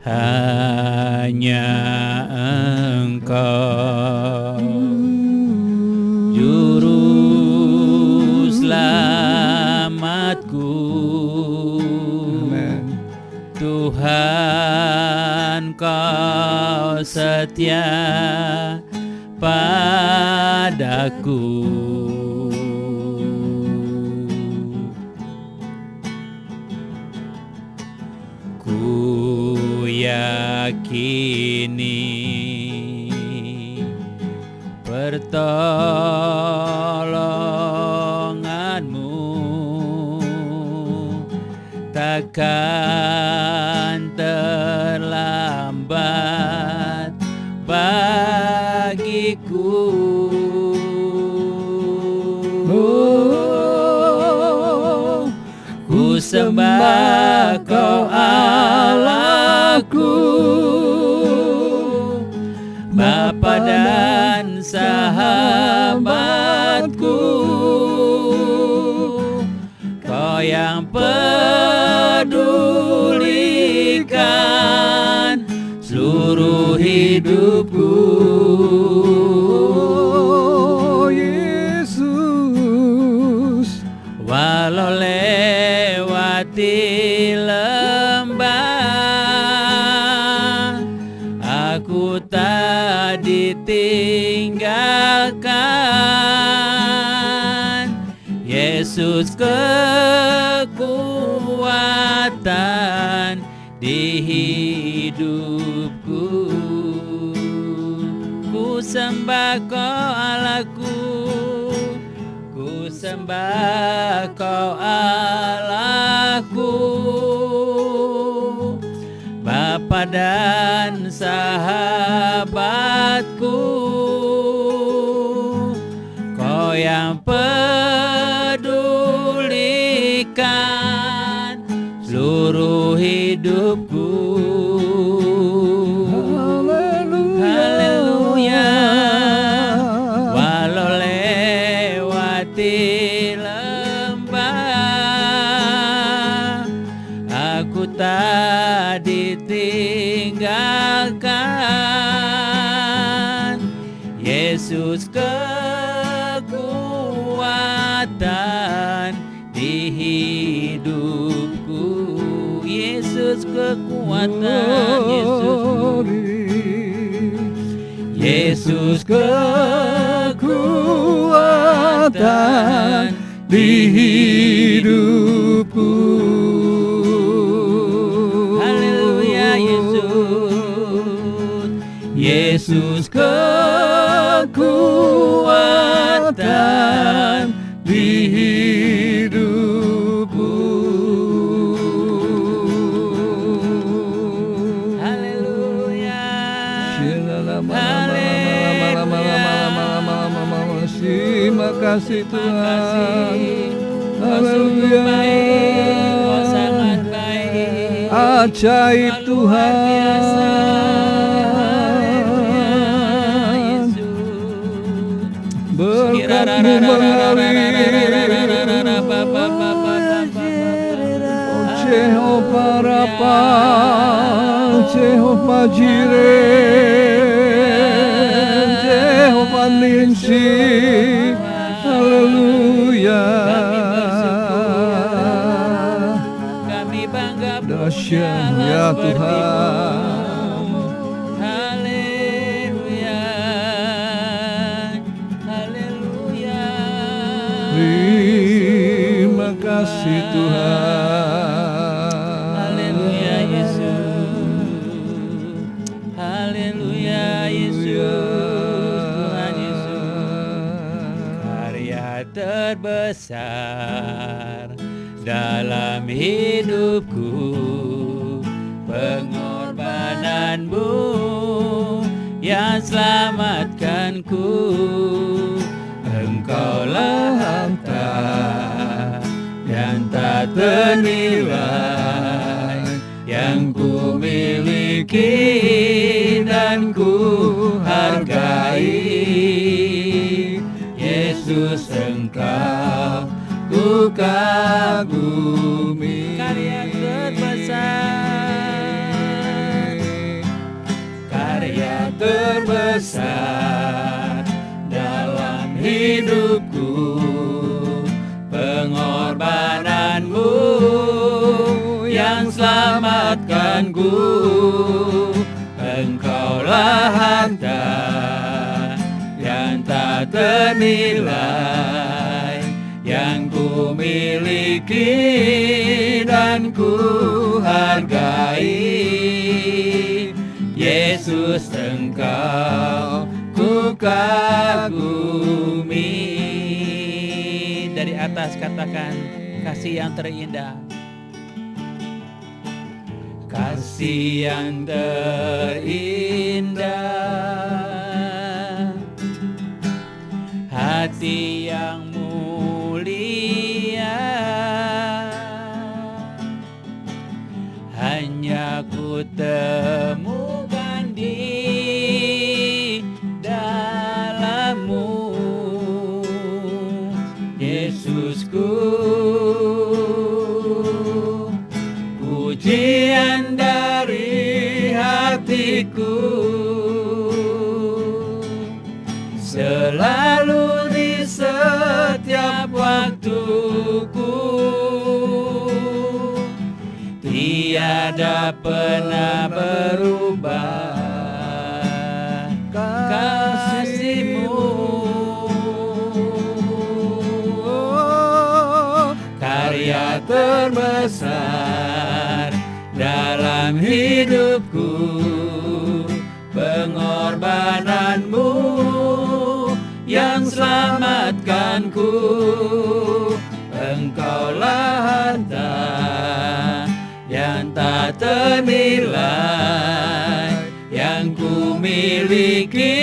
Hanya Engkau juru selamatku, Amen. Tuhan Kau setia padaku. Ku yakini pertolongan-Mu takkan terlambat bagiku. Ku sembah Kau Allahku, Bapa dan sahabatku, yang pedulikan seluruh hidupku. Oh Yesus, Walau lewati lembah, aku tak ditinggalkan. Yesus kekuatan di hidupku. Ku sembah Kau Allahku, ku sembah Kau Allahku, Bapa dan sahabatku. Kau yang pedulikan seluruh hidupku. Haleluya. Walau lewati lembah, aku tak ditinggalkan. Yesus kekuatan di hidupku. Yesus kekuatan, Yesus kekuatan di hidupku. Haleluya Yesus, Yesus kekuatan di hidupku. Haleluya. Terima kasih Tuhan. Haleluya. Kau sangat baik. Ajaib Tuhan. Berkat-Mu mengalir. Jehovah Rafa, Jehovah Jireh, Jehovah Nissi. Haleluya. Kami bangga Dahsyat ya Tuhan. Haleluya. Haleluya. Terima kasih Tuhan. Haleluya Yesus. Haleluya Yesus. Tuhan Yesus. Karya terbesar dalam hidupku, pengorbananmu yang selamatkanku. Engkaulah harta yang tak ternilai yang ku miliki dan ku hargai. Yesus Engkau ku kagumi. Karya terbesar, karya terbesar dalam hidupku, pengorbananmu yang selamatkanku. Engkaulah harta yang tak ternilai yang ku miliki dan ku hargai. Yesus Engkau ku kagumi. Dari atas katakan kasih yang terindah. Kasih yang terindah, hati yang mulia, hanya ku temukan di dalam-Mu. Yesusku, pujian dari hatiku, selalu di setiap waktuku, tiada pernah berubah kasih-Mu. Karya terbesar dalam hidupku, pengorbanan-Mu yang selamatkanku. Engkaulah harta yang tak ternilai, yang ku miliki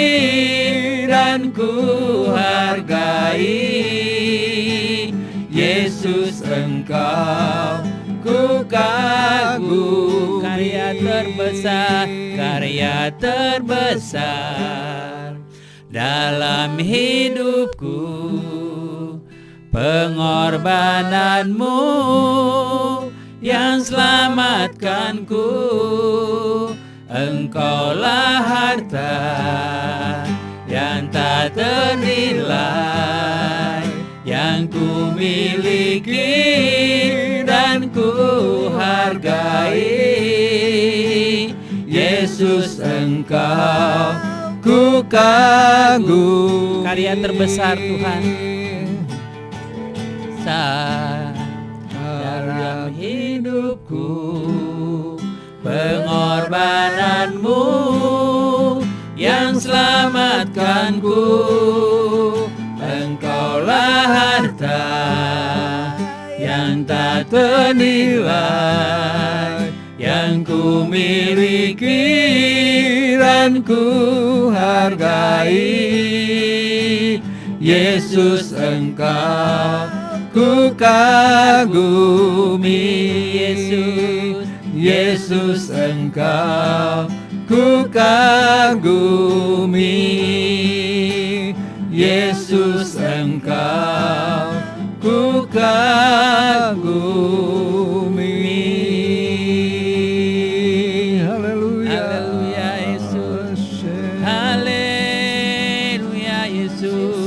dan ku hargai. Yesus, Engkau ku kagum. Karya terbesar dalam hidupku, pengorbanan-Mu yang selamatkanku. Engkaulah harta yang tak ternilai, yang ku miliki dan ku hargai. Yesus, Engkau ku kagum. Karya terbesar Tuhan dalam hidupku, pengorbanan-Mu yang selamatkanku. Engkaulah harta yang tak ternilai, yang ku miliki dan ku hargai. Yesus, Engkau ku kagumi. Yesus, Engkau ku kagumi. Yesus, Engkau ku kagumi. Haleluya, haleluya Yesus, haleluya Yesus.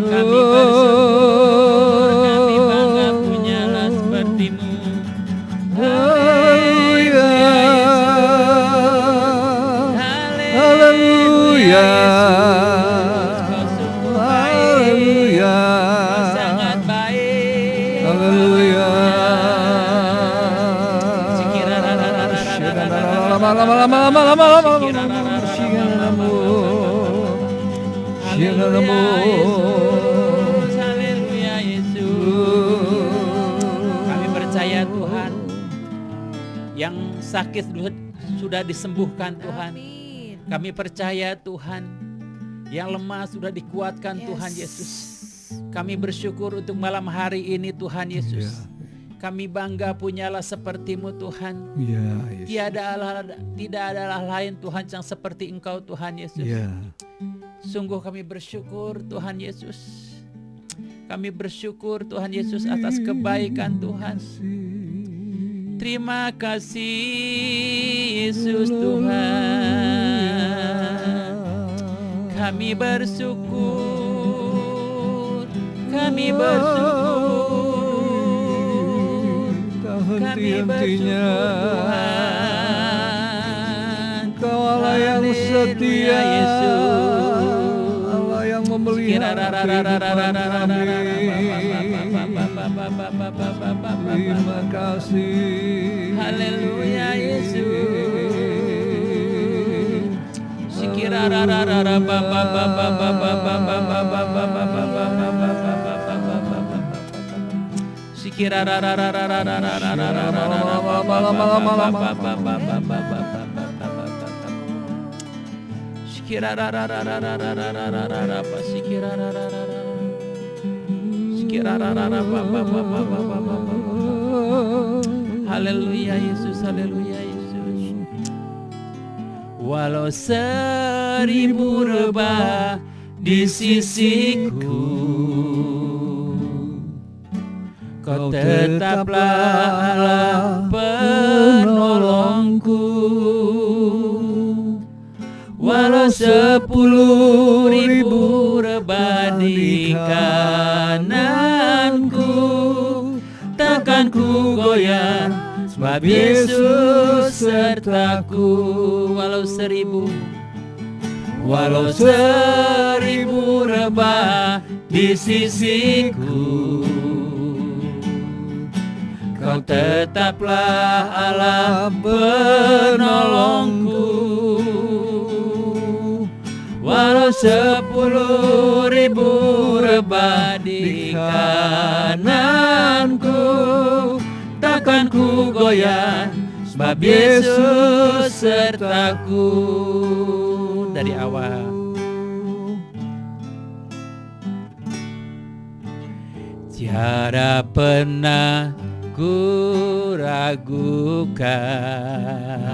Kami bersyukur, kami bangga punyalah seperti-Mu. Haleluya, haleluya. Haleluya Yesus. Kami percaya Tuhan, yang sakit sudah disembuhkan Tuhan. Kami percaya Tuhan, yang lemah sudah dikuatkan Tuhan Yesus. Kami bersyukur untuk malam hari ini Tuhan Yesus. Kami bangga punyalah seperti-Mu Tuhan. Tidak ada Allah lain Tuhan yang seperti Engkau Tuhan Yesus. Sungguh kami bersyukur Tuhan Yesus. Kami bersyukur Tuhan Yesus atas kebaikan Tuhan. Terima kasih Yesus Tuhan. Kami bersyukur. Kami bersyukur. Kami bersyukur Tuhan. Kau Allah yang setia, Allah yang memelihara kehidupan kami. Terima kasih. Haleluya Yesus. Haleluya Yesus, haleluya Yesus. Walau 1000 rebah di sisiku, Kau tetaplah Allah penolongku. Walau 10.000 rebah di kananku, takkan ku goyah, sebab Yesus sertaku. Walau 1000 rebah di sisiku, Kau tetaplah Allah penolongku. Walau 10.000 rebah di kananku, takkan ku goyah, sebab Yesus sertaku. Dari awal, tiada pernah ku ragukan.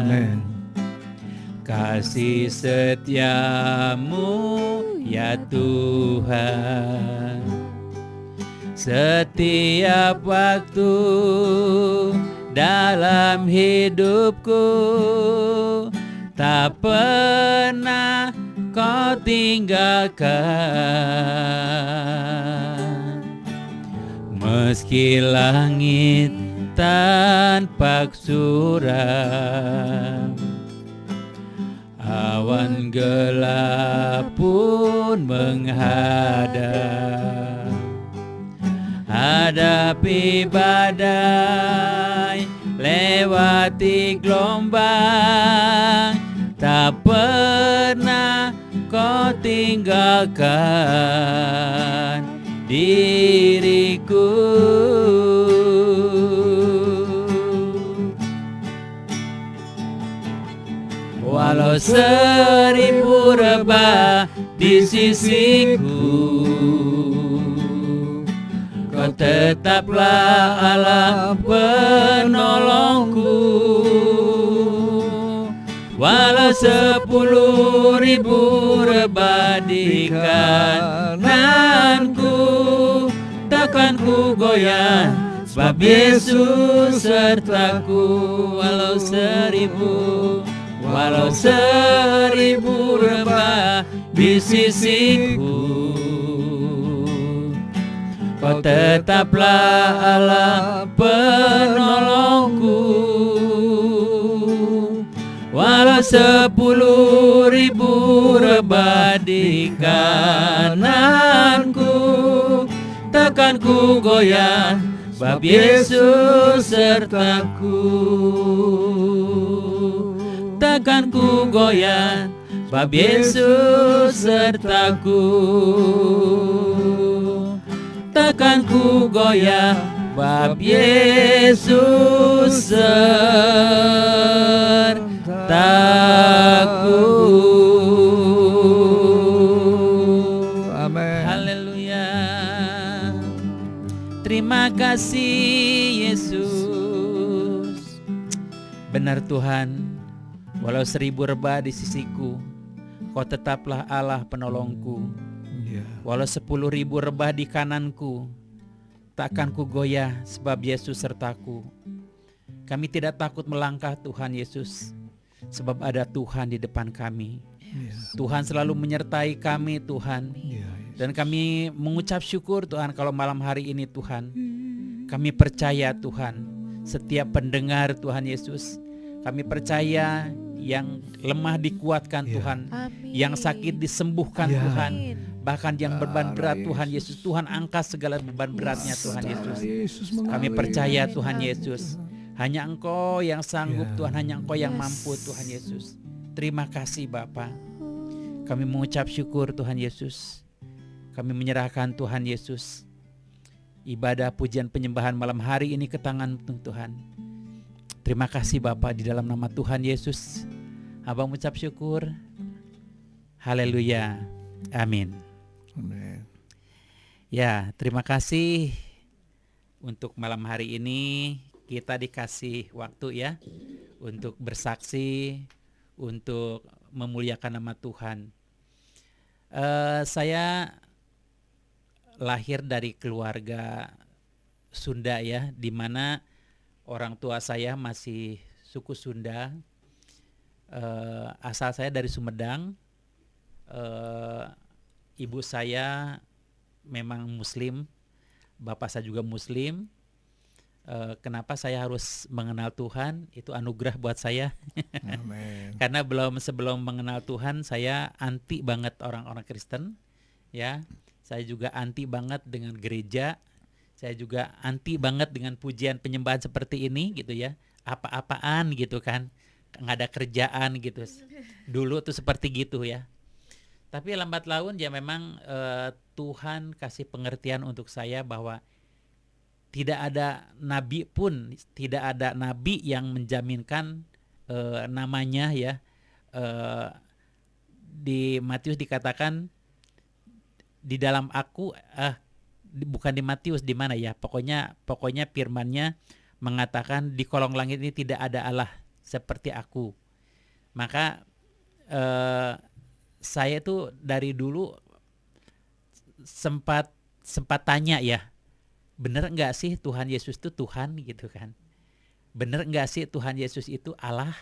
Amin. Kasih setiamu ya Tuhan, setiap waktu dalam hidupku, tak pernah Kau tinggalkan. Meski langit tanpa suram, awan gelap pun menghadap, hadapi badai, lewati gelombang, tak pernah Kau tinggalkan diriku. Walau 1000 rebah di sisiku, Kau tetaplah Allah penolongku. Walau 10.000 rebah di kananku, takkan ku goyah, sebab Yesus sertaku. Walau 1000 rebah di sisiku, Kau tetaplah Allah penolongku. Walau 10.000 rebah di kananku, takkan ku goyah, sebab Yesus sertaku. Takkan ku goyah, sebab Yesus sertaku. Takkan ku goyah, sebab Yesus sertaku. Amin. Haleluya. Terima kasih Yesus. Benar Tuhan, walau 1000 rebah di sisiku, Kau tetaplah Allah penolongku. Ya. Walau 10.000 rebah di kananku, takkan ku goyah, sebab Yesus sertaku. Kami tidak takut melangkah Tuhan Yesus, sebab ada Tuhan di depan kami. Ya. Tuhan selalu menyertai kami Tuhan. Ya. Dan kami mengucap syukur Tuhan kalau malam hari ini Tuhan, kami percaya Tuhan, setiap pendengar Tuhan Yesus, kami percaya yang lemah dikuatkan Ya. Tuhan, Amin. yang sakit disembuhkan Ya. Tuhan, bahkan yang beban berat Allah Tuhan Yesus. Yesus, Tuhan angkat segala beban beratnya Tuhan Yesus. Yesus Kami mengalir. percaya Amin. Tuhan Amin. Yesus, hanya Engkau yang sanggup Ya. Tuhan, hanya Engkau yang Yes. mampu Tuhan Yesus. Terima kasih Bapa. Kami mengucap syukur Tuhan Yesus. Kami menyerahkan Tuhan Yesus ibadah pujian penyembahan malam hari ini ke tangan Tuhan. Terima kasih Bapa, di dalam nama Tuhan Yesus Abang mengucap syukur. Haleluya. Amin. Amin. Ya, terima kasih untuk malam hari ini kita dikasih waktu ya untuk bersaksi, untuk memuliakan nama Tuhan. Saya lahir dari keluarga Sunda ya, di mana orang tua saya masih suku Sunda. Asal saya dari Sumedang. Ibu saya memang Muslim, bapak saya juga Muslim. Kenapa saya harus mengenal Tuhan? Itu anugerah buat saya. Amin. Karena sebelum mengenal Tuhan, saya anti banget orang-orang Kristen, ya. Saya juga anti banget dengan gereja. Saya juga anti banget dengan pujian penyembahan seperti ini gitu ya. Apa-apaan gitu kan. Nggak ada kerjaan gitu. Dulu tuh seperti gitu ya. Tapi lambat laun ya memang Tuhan kasih pengertian untuk saya bahwa tidak ada nabi pun, tidak ada nabi yang menjaminkan namanya ya. Di Matius dikatakan di dalam aku, bukan di Matius, di mana ya? Pokoknya firman-Nya mengatakan di kolong langit ini tidak ada Allah seperti aku. Maka saya tuh dari dulu sempat tanya ya, bener nggak sih Tuhan Yesus itu Tuhan gitu kan? Bener nggak sih Tuhan Yesus itu Allah?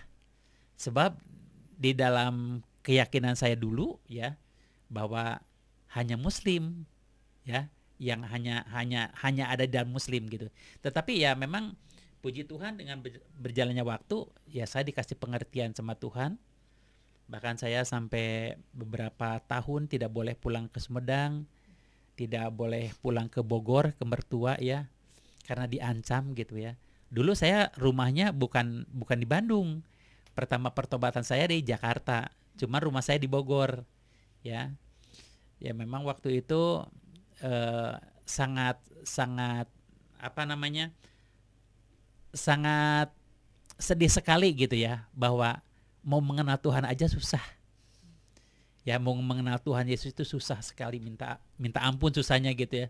Sebab di dalam keyakinan saya dulu ya, bahwa hanya Muslim ya, yang hanya ada dalam Muslim gitu. Tetapi ya memang puji Tuhan dengan berjalannya waktu ya saya dikasih pengertian sama Tuhan. Bahkan saya sampai beberapa tahun tidak boleh pulang ke Sumedang, tidak boleh pulang ke Bogor, ke mertua ya, karena diancam gitu ya. Dulu saya rumahnya bukan di Bandung. Pertama pertobatan saya di Jakarta, cuma rumah saya di Bogor ya. Ya memang waktu itu sangat sangat sedih sekali gitu ya, bahwa mau mengenal Tuhan aja susah. Ya mau mengenal Tuhan Yesus itu susah sekali, minta ampun susahnya gitu ya.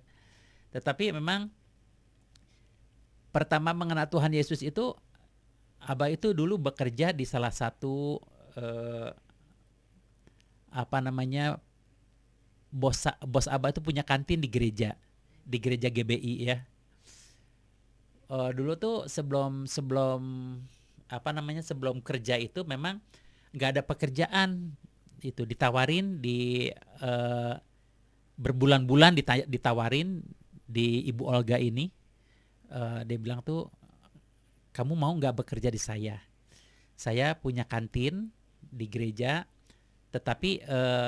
Tetapi memang pertama mengenal Tuhan Yesus itu, Abah itu dulu bekerja di salah satu bos Abah itu punya kantin di gereja GBI ya. Dulu tuh sebelum kerja itu memang nggak ada pekerjaan, itu ditawarin berbulan-bulan ditawarin di Ibu Olga ini. Dia bilang tuh, kamu mau nggak bekerja di saya punya kantin di gereja, tetapi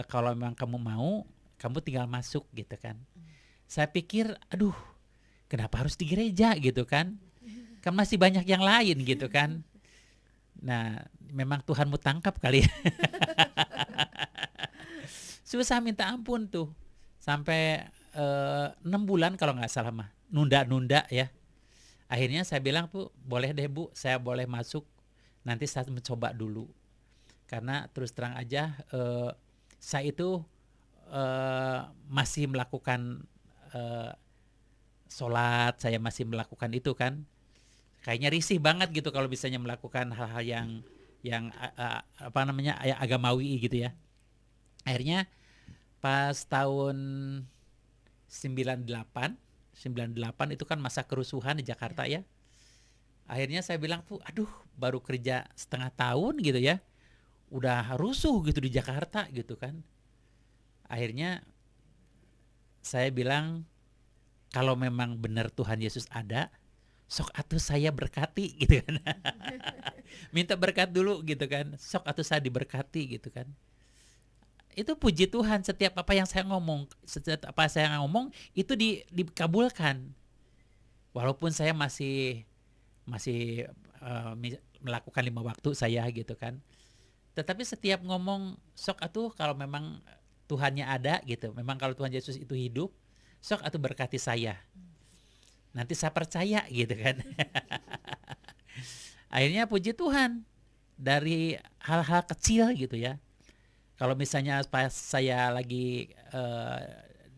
kalau memang kamu mau, kamu tinggal masuk gitu kan. Saya pikir, aduh, kenapa harus di gereja gitu kan? Kan masih banyak yang lain gitu kan. Nah, memang Tuhanmu tangkap kali ya. Susah minta ampun tuh. Sampai 6 bulan kalau nggak salah mah. Nunda ya. Akhirnya saya bilang tuh, boleh deh Bu, saya boleh masuk. Nanti saya mencoba dulu. Karena terus terang aja, saya itu masih melakukan sholat, saya masih melakukan itu kan. Kayaknya risih banget gitu kalau misalnya melakukan hal-hal yang agamawi gitu ya. Akhirnya pas tahun 98 itu kan masa kerusuhan di Jakarta ya. Akhirnya saya bilang tuh, aduh, baru kerja setengah tahun gitu ya, udah rusuh gitu di Jakarta gitu kan. Akhirnya saya bilang, kalau memang benar Tuhan Yesus ada, sok atuh saya berkati gitu kan. Minta berkat dulu gitu kan. Sok atuh saya diberkati gitu kan. Itu puji Tuhan, setiap apa yang saya ngomong, itu dikabulkan. Walaupun saya masih melakukan 5 waktu saya gitu kan. Tetapi setiap ngomong, sok atuh kalau memang Tuhannya ada gitu. Memang kalau Tuhan Yesus itu hidup, sok atuh berkati saya. Nanti saya percaya gitu kan. Akhirnya puji Tuhan, dari hal-hal kecil gitu ya. Kalau misalnya pas saya lagi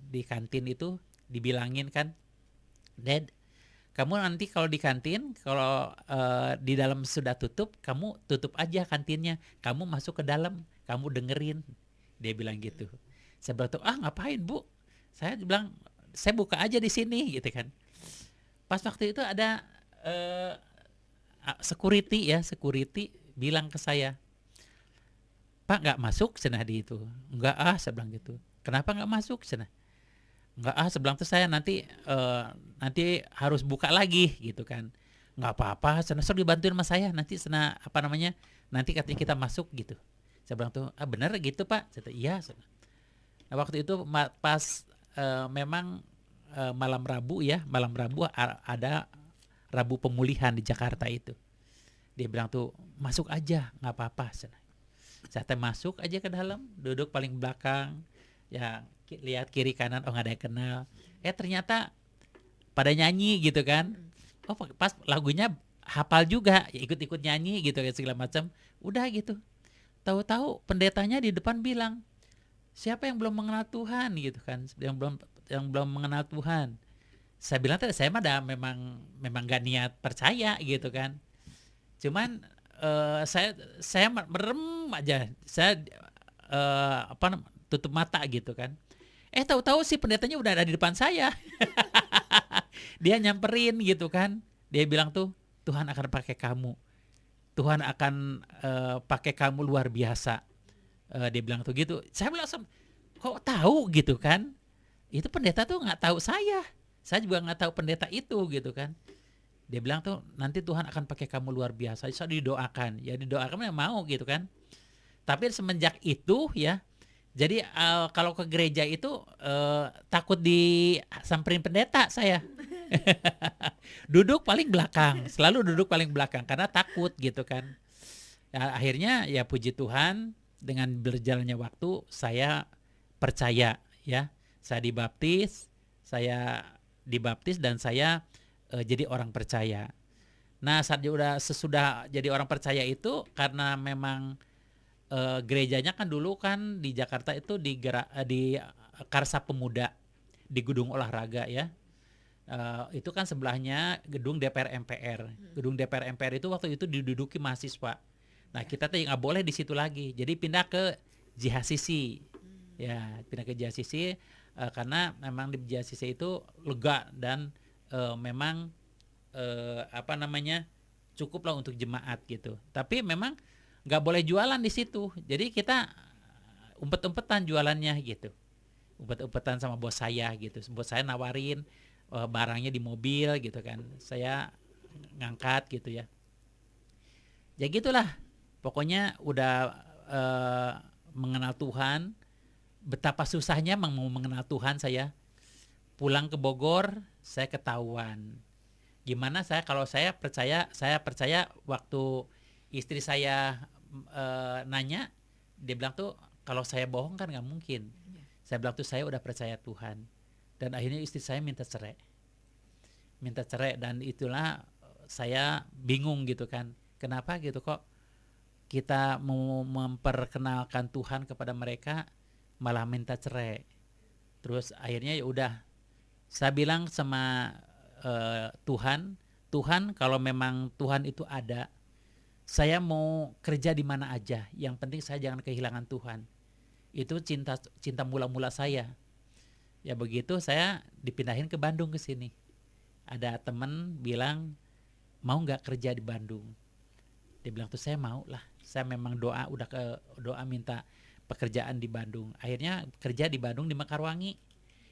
di kantin itu dibilangin kan, Dad, kamu nanti kalau di kantin, kalau di dalam sudah tutup, kamu tutup aja kantinnya, kamu masuk ke dalam, kamu dengerin. Dia bilang gitu. Saya bilang tuh, ngapain Bu? Saya bilang, saya buka aja di sini gitu kan. pas waktu itu ada security bilang ke saya, Pak nggak masuk cenah di itu. Enggak saya bilang gitu. Kenapa nggak masuk cenah? Enggak sebelang tuh saya nanti harus buka lagi gitu kan. Nggak apa-apa, cenah sok dibantuin sama saya nanti nanti katanya kita masuk gitu. Saya bilang tuh, bener gitu Pak? Saya bilang, iya. Nah waktu itu pas memang malam Rabu ada Rabu pemulihan di Jakarta itu. Dia bilang tuh, masuk aja, nggak apa-apa. Saya masuk aja ke dalam, duduk paling belakang, ya lihat kiri kanan, nggak ada yang kenal. Ternyata pada nyanyi gitu kan. Pas lagunya hafal juga, ya ikut-ikut nyanyi gitu segala macam. Udah gitu. Tahu-tahu pendetanya di depan bilang, siapa yang belum mengenal Tuhan gitu kan, yang belum mengenal Tuhan. Saya bilang tadi saya mah memang gak niat percaya gitu kan. Cuman saya merem aja, saya tutup mata gitu kan. Tahu-tahu si pendetanya udah ada di depan saya. Dia nyamperin gitu kan. Dia bilang tuh, Tuhan akan pakai kamu. Tuhan akan pakai kamu luar biasa. Dia bilang tuh gitu. Saya bilang, kok tahu gitu kan? Itu pendeta tuh nggak tahu saya juga nggak tahu pendeta itu gitu kan. Dia bilang tuh nanti Tuhan akan pakai kamu luar biasa. So didoakan, ya didoakan yang mau gitu kan. Tapi semenjak itu ya, jadi kalau ke gereja itu takut disamperin pendeta saya. Selalu duduk paling belakang karena takut gitu kan. Ya, akhirnya ya puji Tuhan, dengan berjalannya waktu saya percaya ya. Saya dibaptis dan saya jadi orang percaya. Nah, sesudah jadi orang percaya itu, karena memang gerejanya kan dulu kan di Jakarta itu di Karsa Pemuda, di gedung olahraga ya. Itu kan sebelahnya gedung DPR MPR. Gedung DPR MPR itu waktu itu diduduki mahasiswa. Nah, kita tuh nggak boleh di situ lagi. Jadi pindah ke JHCC. Ya, pindah ke JHCC karena memang di JHCC itu lega dan memang cukup lah untuk jemaat gitu. Tapi memang nggak boleh jualan di situ. Jadi kita umpet-umpetan jualannya gitu. Umpet-umpetan sama bos saya gitu. Bos saya nawarin barangnya di mobil gitu kan. Saya ngangkat gitu ya. Ya gitulah. Pokoknya udah mengenal Tuhan. Betapa susahnya mau mengenal Tuhan saya. Pulang ke Bogor, saya ketahuan. Gimana kalau saya percaya waktu istri saya nanya, dia bilang tuh kalau saya bohong kan nggak mungkin. Saya bilang tuh saya udah percaya Tuhan. Dan akhirnya istri saya minta cerai dan itulah saya bingung gitu kan. Kenapa gitu kok kita mau memperkenalkan Tuhan kepada mereka malah minta cerai. Terus akhirnya ya udah saya bilang sama Tuhan kalau memang Tuhan itu ada, saya mau kerja di mana aja. Yang penting saya jangan kehilangan Tuhan. Itu cinta mula-mula saya. Ya begitu saya dipindahin ke Bandung ke sini. Ada teman bilang mau nggak kerja di Bandung. Dia bilang tuh saya mau lah. Saya memang doa minta pekerjaan di Bandung. Akhirnya kerja di Bandung di Mekarwangi,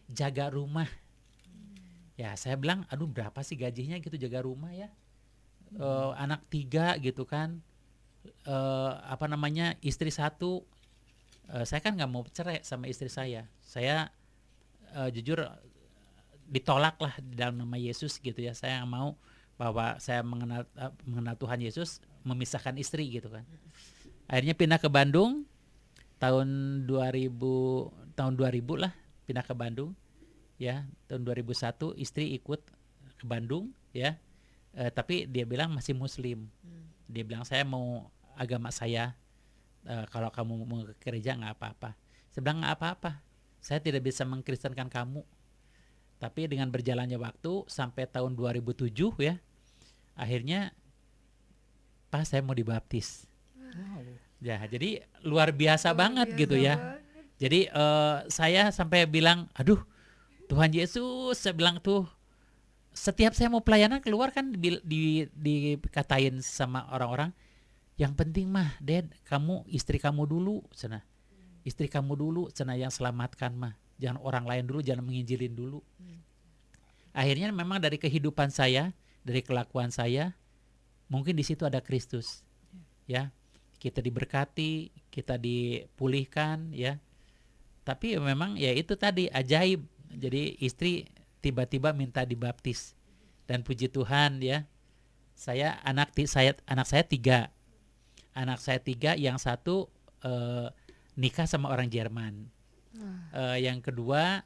jaga rumah. Ya saya bilang, aduh berapa sih gajinya gitu jaga rumah ya? Anak 3 gitu kan, istri 1. Saya kan nggak mau cerai sama istri saya. Saya jujur ditolak lah dalam nama Yesus gitu ya. Saya nggak mau bahwa saya mengenal Tuhan Yesus memisahkan istri gitu kan. Akhirnya pindah ke Bandung. Tahun 2000 lah pindah ke Bandung ya. Tahun 2001 istri ikut ke Bandung ya, tapi dia bilang masih Muslim. Dia bilang saya mau agama saya, kalau kamu mau ke gereja nggak apa-apa. Saya bilang nggak apa-apa, saya tidak bisa mengkristenkan kamu. Tapi dengan berjalannya waktu sampai tahun 2007 ya, akhirnya pas saya mau dibaptis. Ya, jadi luar biasa banget gitu ya. Jadi saya sampai bilang, aduh Tuhan Yesus, saya bilang tuh setiap saya mau pelayanan keluar kan dikatain sama orang-orang, yang penting mah Ded, kamu istri kamu dulu cenah. Istri kamu dulu cenah yang selamatkan mah. Jangan orang lain dulu, jangan menginjilin dulu. Akhirnya memang dari kehidupan saya, dari kelakuan saya, mungkin di situ ada Kristus. Ya. Kita diberkati, kita dipulihkan ya. Tapi memang ya itu tadi ajaib. Jadi istri tiba-tiba minta dibaptis, dan puji Tuhan ya, anak saya 3, yang satu nikah sama orang Jerman, yang kedua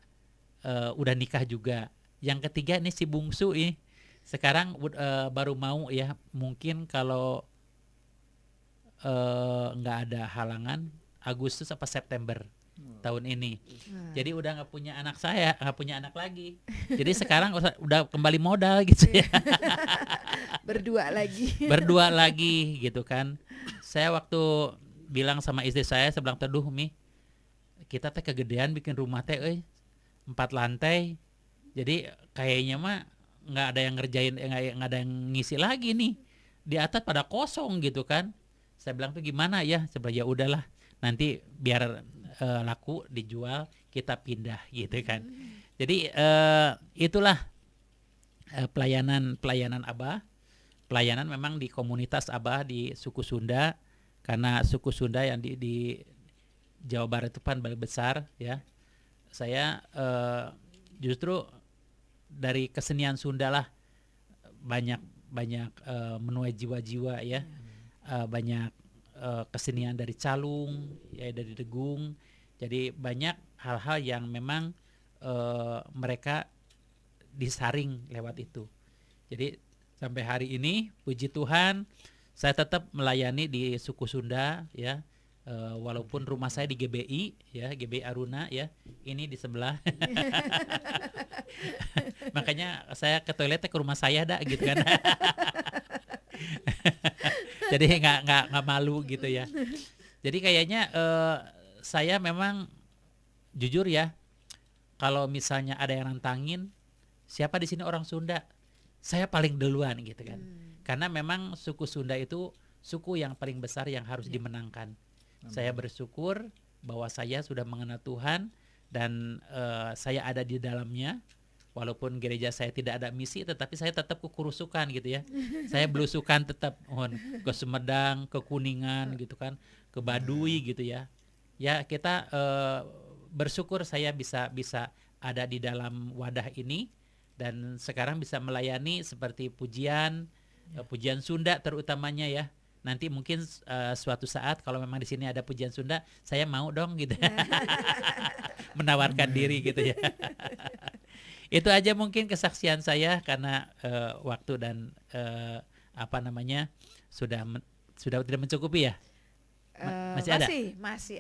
udah nikah juga, yang ketiga ini si bungsu ini sekarang baru mau ya, mungkin kalau nggak ada halangan Agustus apa September tahun ini. Jadi udah nggak punya anak lagi. Jadi sekarang udah kembali modal gitu ya. Berdua lagi gitu kan. Saya waktu bilang sama istri saya bilang, "Teduh Mi, kita teh kegedean bikin rumah teh 4 lantai. Jadi kayaknya mah nggak ada yang ngerjain, nggak ada yang ngisi lagi nih. Di atas pada kosong gitu kan." Saya bilang tuh gimana ya? Sebenarnya ya udahlah, nanti biar laku dijual kita pindah gitu kan. Jadi itulah pelayanan Abah. Pelayanan memang di komunitas Abah di suku Sunda, karena suku Sunda yang di Jawa Barat itu kan paling besar ya. Saya justru dari kesenian Sunda lah banyak menuai jiwa-jiwa ya. Banyak kesenian dari calung ya, dari degung. Jadi banyak hal-hal yang memang mereka disaring lewat itu. Jadi sampai hari ini puji Tuhan saya tetap melayani di suku Sunda ya, walaupun rumah saya di GBI ya, GBI Aruna ya, ini di sebelah. Makanya saya ke toiletnya ke rumah saya dah gitu kan. Jadi nggak malu gitu ya. Jadi kayaknya saya memang jujur ya, kalau misalnya ada yang nantangin, siapa di sini orang Sunda, saya paling duluan gitu kan. Karena memang suku Sunda itu suku yang paling besar yang harus dimenangkan. Saya bersyukur bahwa saya sudah mengenal Tuhan dan saya ada di dalamnya. Walaupun gereja saya tidak ada misi, tetapi saya tetap kekurusukan gitu ya. Saya belusukan tetap ke Sumedang, ke Kuningan gitu kan, ke Baduy gitu ya. Ya kita bersyukur saya bisa ada di dalam wadah ini, dan sekarang bisa melayani seperti pujian Sunda terutamanya ya. Nanti mungkin suatu saat kalau memang di sini ada pujian Sunda, saya mau dong gitu. Menawarkan diri gitu ya. Itu aja mungkin kesaksian saya, karena waktu dan sudah tidak mencukupi ya. Masih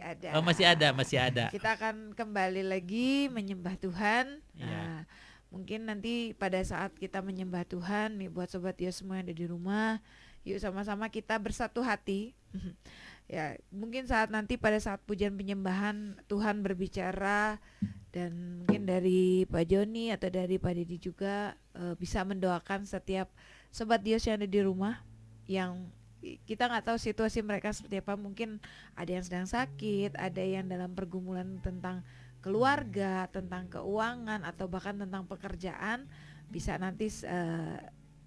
ada. Oh, masih ada. Kita akan kembali lagi menyembah Tuhan. Ya. Mungkin nanti pada saat kita menyembah Tuhan nih, buat sobat Dios semua yang ada di rumah, yuk sama-sama kita bersatu hati. Ya, mungkin pada saat pujian penyembahan Tuhan berbicara, dan mungkin dari Pak Joni atau dari Pak Didi juga bisa mendoakan setiap sobat Dios yang ada di rumah, yang kita nggak tahu situasi mereka seperti apa. Mungkin ada yang sedang sakit, ada yang dalam pergumulan tentang keluarga, tentang keuangan, atau bahkan tentang pekerjaan. Bisa nanti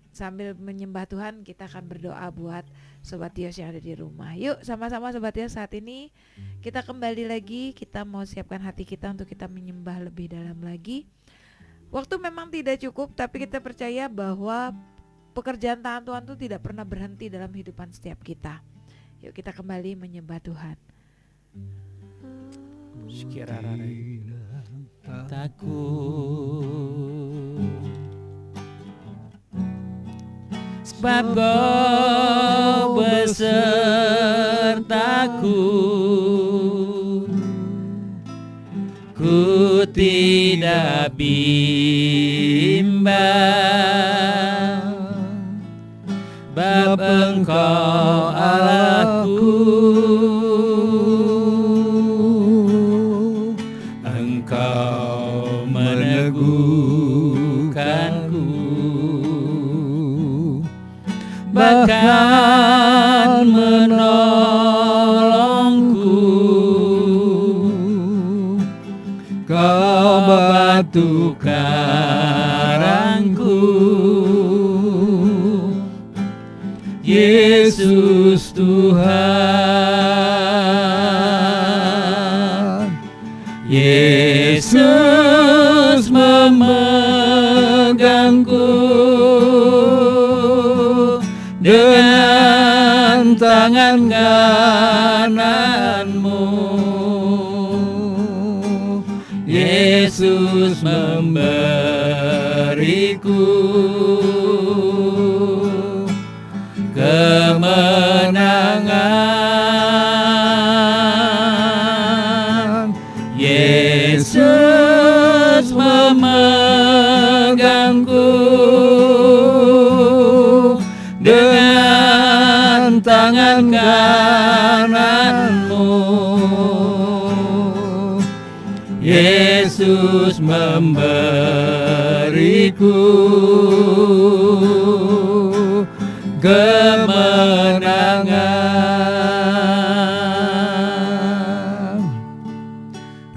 sambil menyembah Tuhan kita akan berdoa buat sobat Dios yang ada di rumah. Yuk sama-sama sobat Dios, saat ini kita kembali lagi, kita mau siapkan hati kita untuk kita menyembah lebih dalam lagi. Waktu memang tidak cukup, tapi kita percaya bahwa pekerjaan tangan Tuhan itu tidak pernah berhenti dalam kehidupan setiap kita. Yuk kita kembali menyembah Tuhan. Takut sebab Kau besertaku, ku tidak bimbang, bab Engkau Allahku, Engkau meneguhkanku. bahkan menolongku. Kau batu karangku, Yesus Tuhan. Yesus memegangku dengan tangan kananmu. Yesus memberiku kemenangan. Yesus memegangku dengan tangan kananmu. Yesus memberiku kemenangan.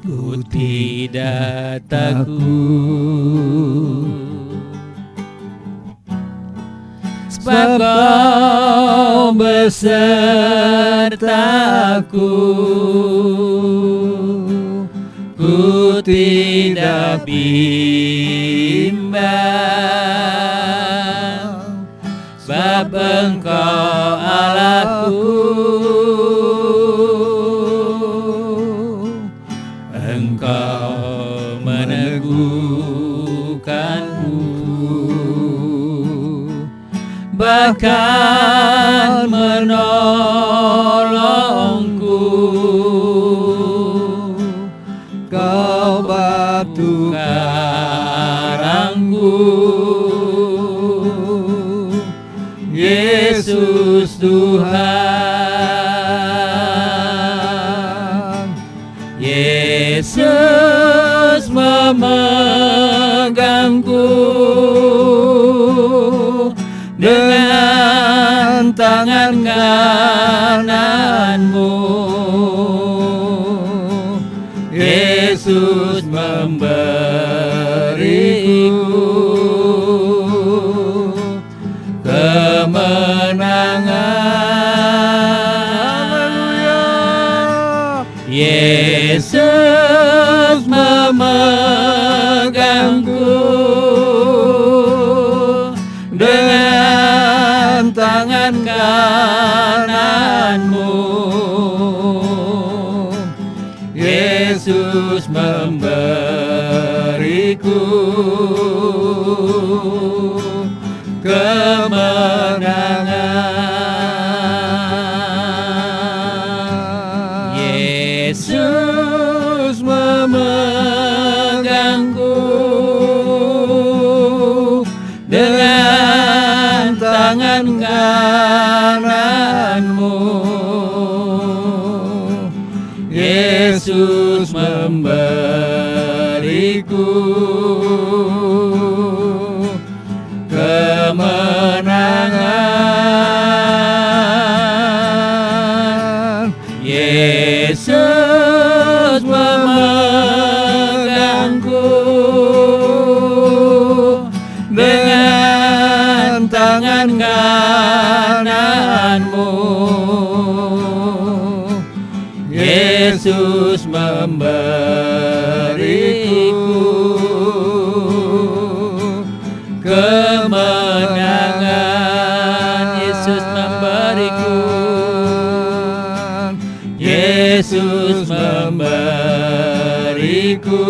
Ku tidak takut, sebab Kau besertaku. Ku tidak bimbang, sebab Engkau Allahku. Engkau meneguhkanku, bahkan menolongku. Kau batu karangku, Yesus Tuhan. Yesus memegangku dengan tangan kananmu. Yesus memberiku kemenangan. Yesus memegangku dengan tangan kananmu. Yesus memberiku kemenangan. Yesus memegangku dengan tangan kananmu. Yesus memberiku kemenangan. Yesus memegangku dengan tangan kananmu. Yesus memberiku kemenangan. Yesus memberiku, Yesus memberiku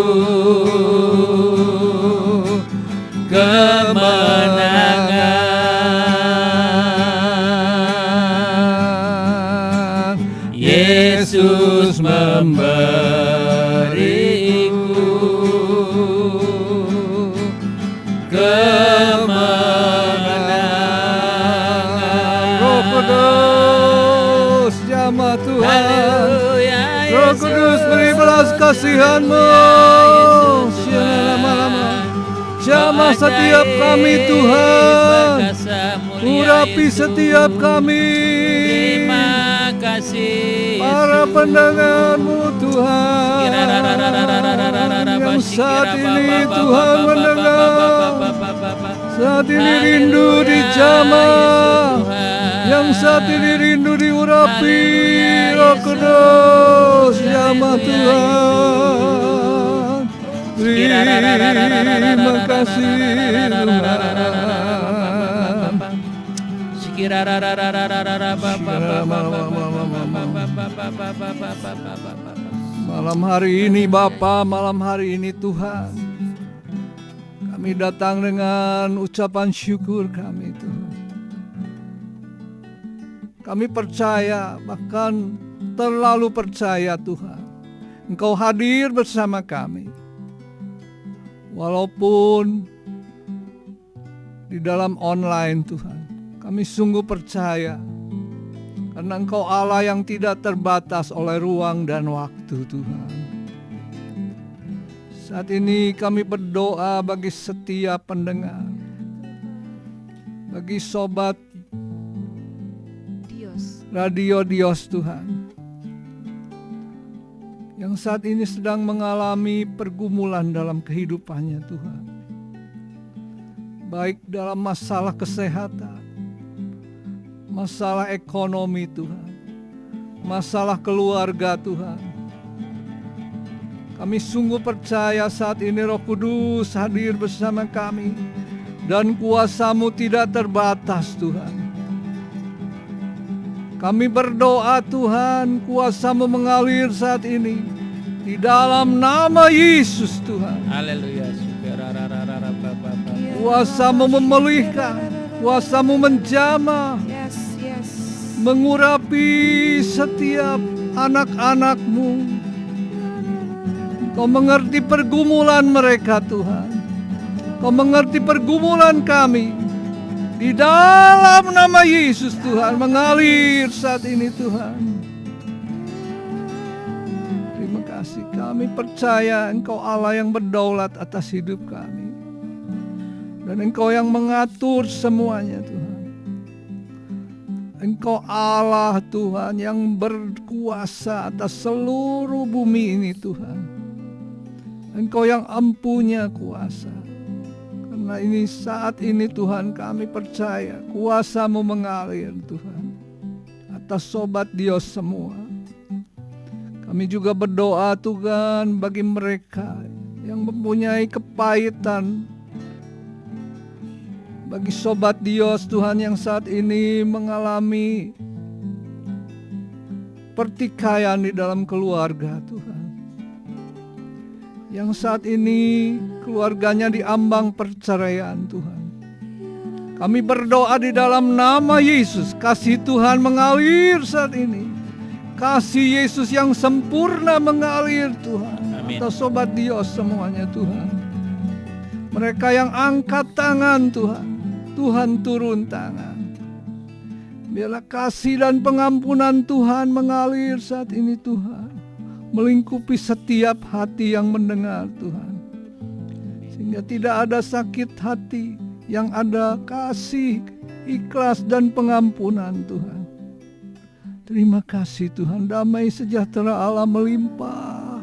kemenangan. Yesus memberiku kemenangan. Roh Kudus, jamaah Tuhan. Haleluya, Roh Kudus, beri belas kasihan-Mu. Shalala Jamah setiap kami Tuhan, urapi setiap kami. Terima kasih Para pendengar-Mu Tuhan, yang saat ini Tuhan mendengar, saat ini rindu di jamah, yang saat ini rindu diurapi Roh Kudus, jamah Tuhan. Terima kasih malam hari ini Bapa, malam hari ini Tuhan, kami datang dengan ucapan syukur kami Tuhan. Kami percaya, bahkan terlalu percaya Tuhan, Engkau hadir bersama kami. Walaupun di dalam online Tuhan, kami sungguh percaya karena Engkau Allah yang tidak terbatas oleh ruang dan waktu Tuhan. Saat ini kami berdoa bagi setiap pendengar, bagi sobat Radio Dios Tuhan, yang saat ini sedang mengalami pergumulan dalam kehidupannya Tuhan. Baik dalam masalah kesehatan, masalah ekonomi Tuhan, masalah keluarga Tuhan. Kami sungguh percaya saat ini Roh Kudus hadir bersama kami dan kuasa-Mu tidak terbatas Tuhan. Kami berdoa Tuhan, kuasa-Mu mengalir saat ini di dalam nama Yesus Tuhan. Haleluya. Kuasa-Mu memulihkan, kuasa-Mu menjamah, mengurapi setiap anak-anak-Mu. Kau mengerti pergumulan mereka Tuhan. Kau mengerti pergumulan kami. Di dalam nama Yesus Tuhan, mengalir saat ini Tuhan. Terima kasih, kami percaya Engkau Allah yang berdaulat atas hidup kami. Dan Engkau yang mengatur semuanya Tuhan. Engkau Allah Tuhan yang berkuasa atas seluruh bumi ini Tuhan. Engkau yang empunya kuasa. Karena ini saat ini Tuhan kami percaya kuasa-Mu mengalir Tuhan atas sobat Dios semua. Kami juga berdoa Tuhan bagi mereka yang mempunyai kepahitan, bagi sobat Dios Tuhan yang saat ini mengalami pertikaian di dalam keluarga Tuhan, yang saat ini keluarganya diambang perceraian Tuhan. Kami berdoa di dalam nama Yesus, kasih Tuhan mengalir saat ini. Kasih Yesus yang sempurna mengalir Tuhan. Amin. Atas sobat Dios semuanya Tuhan. Mereka yang angkat tangan Tuhan, Tuhan turun tangan. Biarlah kasih dan pengampunan Tuhan mengalir saat ini Tuhan, melingkupi setiap hati yang mendengar Tuhan. Sehingga tidak ada sakit hati, yang ada kasih, ikhlas dan pengampunan Tuhan. Terima kasih Tuhan, damai sejahtera Allah melimpah.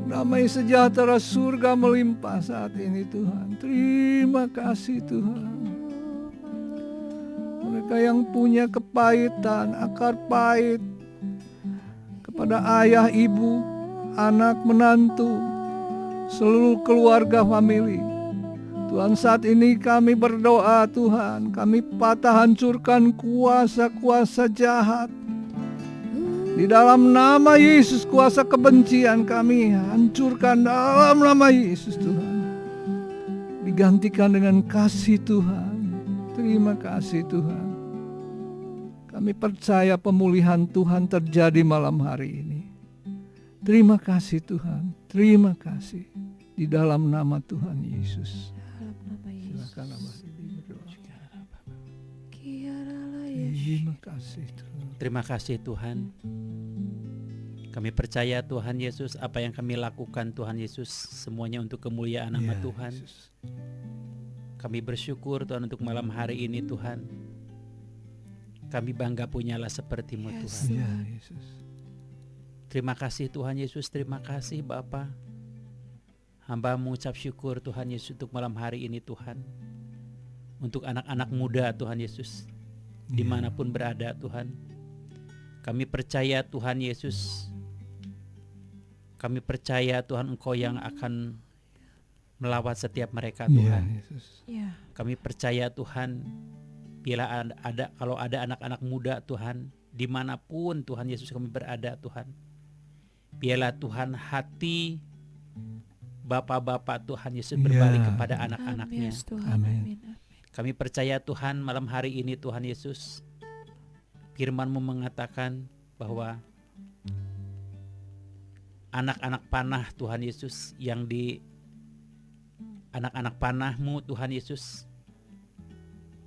Damai sejahtera surga melimpah saat ini Tuhan. Terima kasih Tuhan. Mereka yang punya kepahitan, akar pahit kepada ayah, ibu, anak, menantu, seluruh keluarga famili. Tuhan, saat ini kami berdoa Tuhan, kami patah hancurkan kuasa-kuasa jahat. Di dalam nama Yesus, kuasa kebencian kami hancurkan dalam nama Yesus Tuhan. Digantikan dengan kasih Tuhan. Terima kasih Tuhan. Kami percaya pemulihan Tuhan terjadi malam hari ini. Terima kasih Tuhan. Terima kasih. Di dalam nama Tuhan Yesus. Silakan Abah berdoa. Terima kasih Tuhan. Terima kasih Tuhan. Kami percaya Tuhan Yesus, apa yang kami lakukan Tuhan Yesus, semuanya untuk kemuliaan nama Ya, Tuhan. Yesus. Kami bersyukur Tuhan untuk malam hari ini Tuhan. Kami bangga punyalah seperti-Mu Yes. Tuhan. Ya, Yesus. Terima kasih Tuhan Yesus, terima kasih Bapa. Hamba mengucap syukur Tuhan Yesus untuk malam hari ini Tuhan. Untuk anak-anak muda Tuhan Yesus, dimanapun berada Tuhan. Kami percaya Tuhan Yesus, kami percaya Tuhan Engkau yang akan melawat setiap mereka Ya, Tuhan. Yesus. Ya. Kami percaya Tuhan, bila kalau ada anak-anak muda Tuhan, dimanapun Tuhan Yesus kami berada Tuhan, biarlah Tuhan hati Bapak-bapak Tuhan Yesus berbalik Ya. kepada anak-anaknya. Yes, Tuhan. Amin. Amin. Kami percaya Tuhan malam hari ini Tuhan Yesus, firman-Mu mengatakan bahwa anak-anak panah Tuhan Yesus, yang di anak-anak panah-Mu Tuhan Yesus,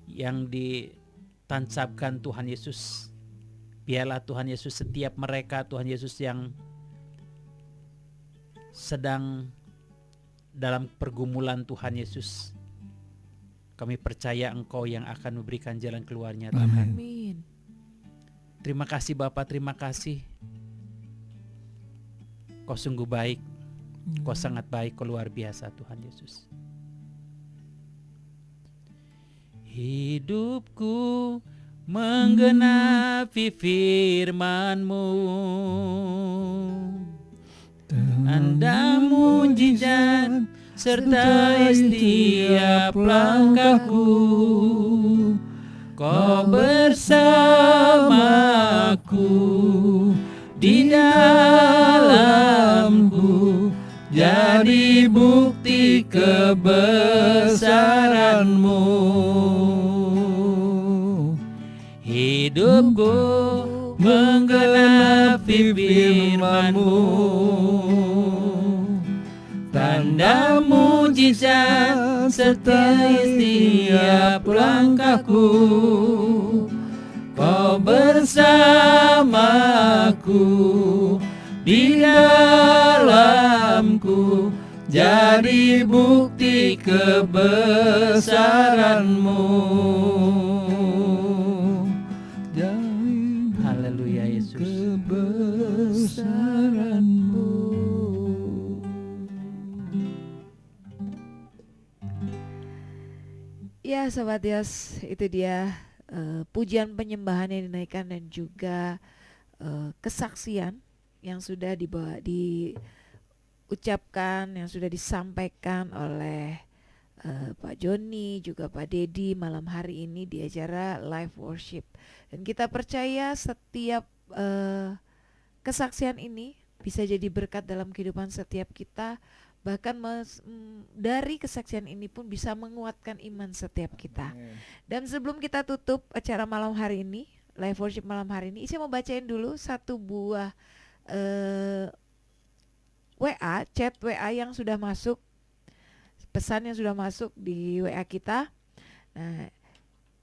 yang ditancapkan Tuhan Yesus, biarlah Tuhan Yesus setiap mereka Tuhan Yesus yang sedang dalam pergumulan Tuhan Yesus, kami percaya Engkau yang akan memberikan jalan keluarnya Tuhan. Amin. Amin. Terima kasih Bapak, terima kasih. Kau sungguh baik, Kau sangat baik, Kau luar biasa Tuhan Yesus. Hidupku menggenapi firman-Mu, tanda mujizat sertai setiap langkahku. Kau bersamaku di dalamku, jadi bukti kebesaran-Mu. Hidupku menggenapi firman-Mu, tanda mujizat sertai setiap langkahku. Kau bersamaku di dalamku, jadi bukti kebesaran-Mu. Haleluya Yesus. Kebesaran-Mu. Ya Sobat Yos, itu dia pujian penyembahan yang dinaikkan dan juga kesaksian yang sudah diucapkan, yang sudah disampaikan oleh Pak Joni juga Pak Dedi malam hari ini di acara live worship. Dan kita percaya setiap kesaksian ini bisa jadi berkat dalam kehidupan setiap kita. Bahkan dari kesaksian ini pun bisa menguatkan iman setiap kita. Dan sebelum kita tutup acara malam hari ini, live worship malam hari ini, saya mau bacain dulu satu buah WA, chat WA yang sudah masuk, pesan yang sudah masuk di WA kita. Nah,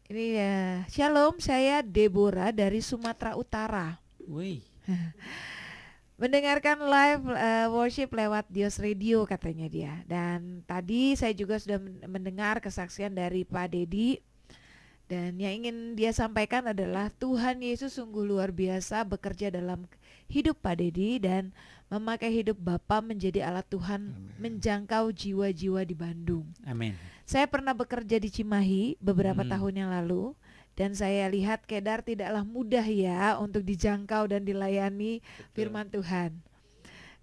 ini ya, Shalom, saya Deborah dari Sumatera Utara. Wih. Mendengarkan live worship lewat Dios Radio katanya dia. Dan tadi saya juga sudah mendengar kesaksian dari Pak Dedi. Dan yang ingin dia sampaikan adalah Tuhan Yesus sungguh luar biasa bekerja dalam hidup Pak Dedi dan memakai hidup Bapak menjadi alat Tuhan menjangkau jiwa-jiwa di Bandung. Amin. Saya pernah bekerja di Cimahi beberapa tahun yang lalu. Dan saya lihat Kedar tidaklah mudah ya untuk dijangkau dan dilayani firman Tuhan.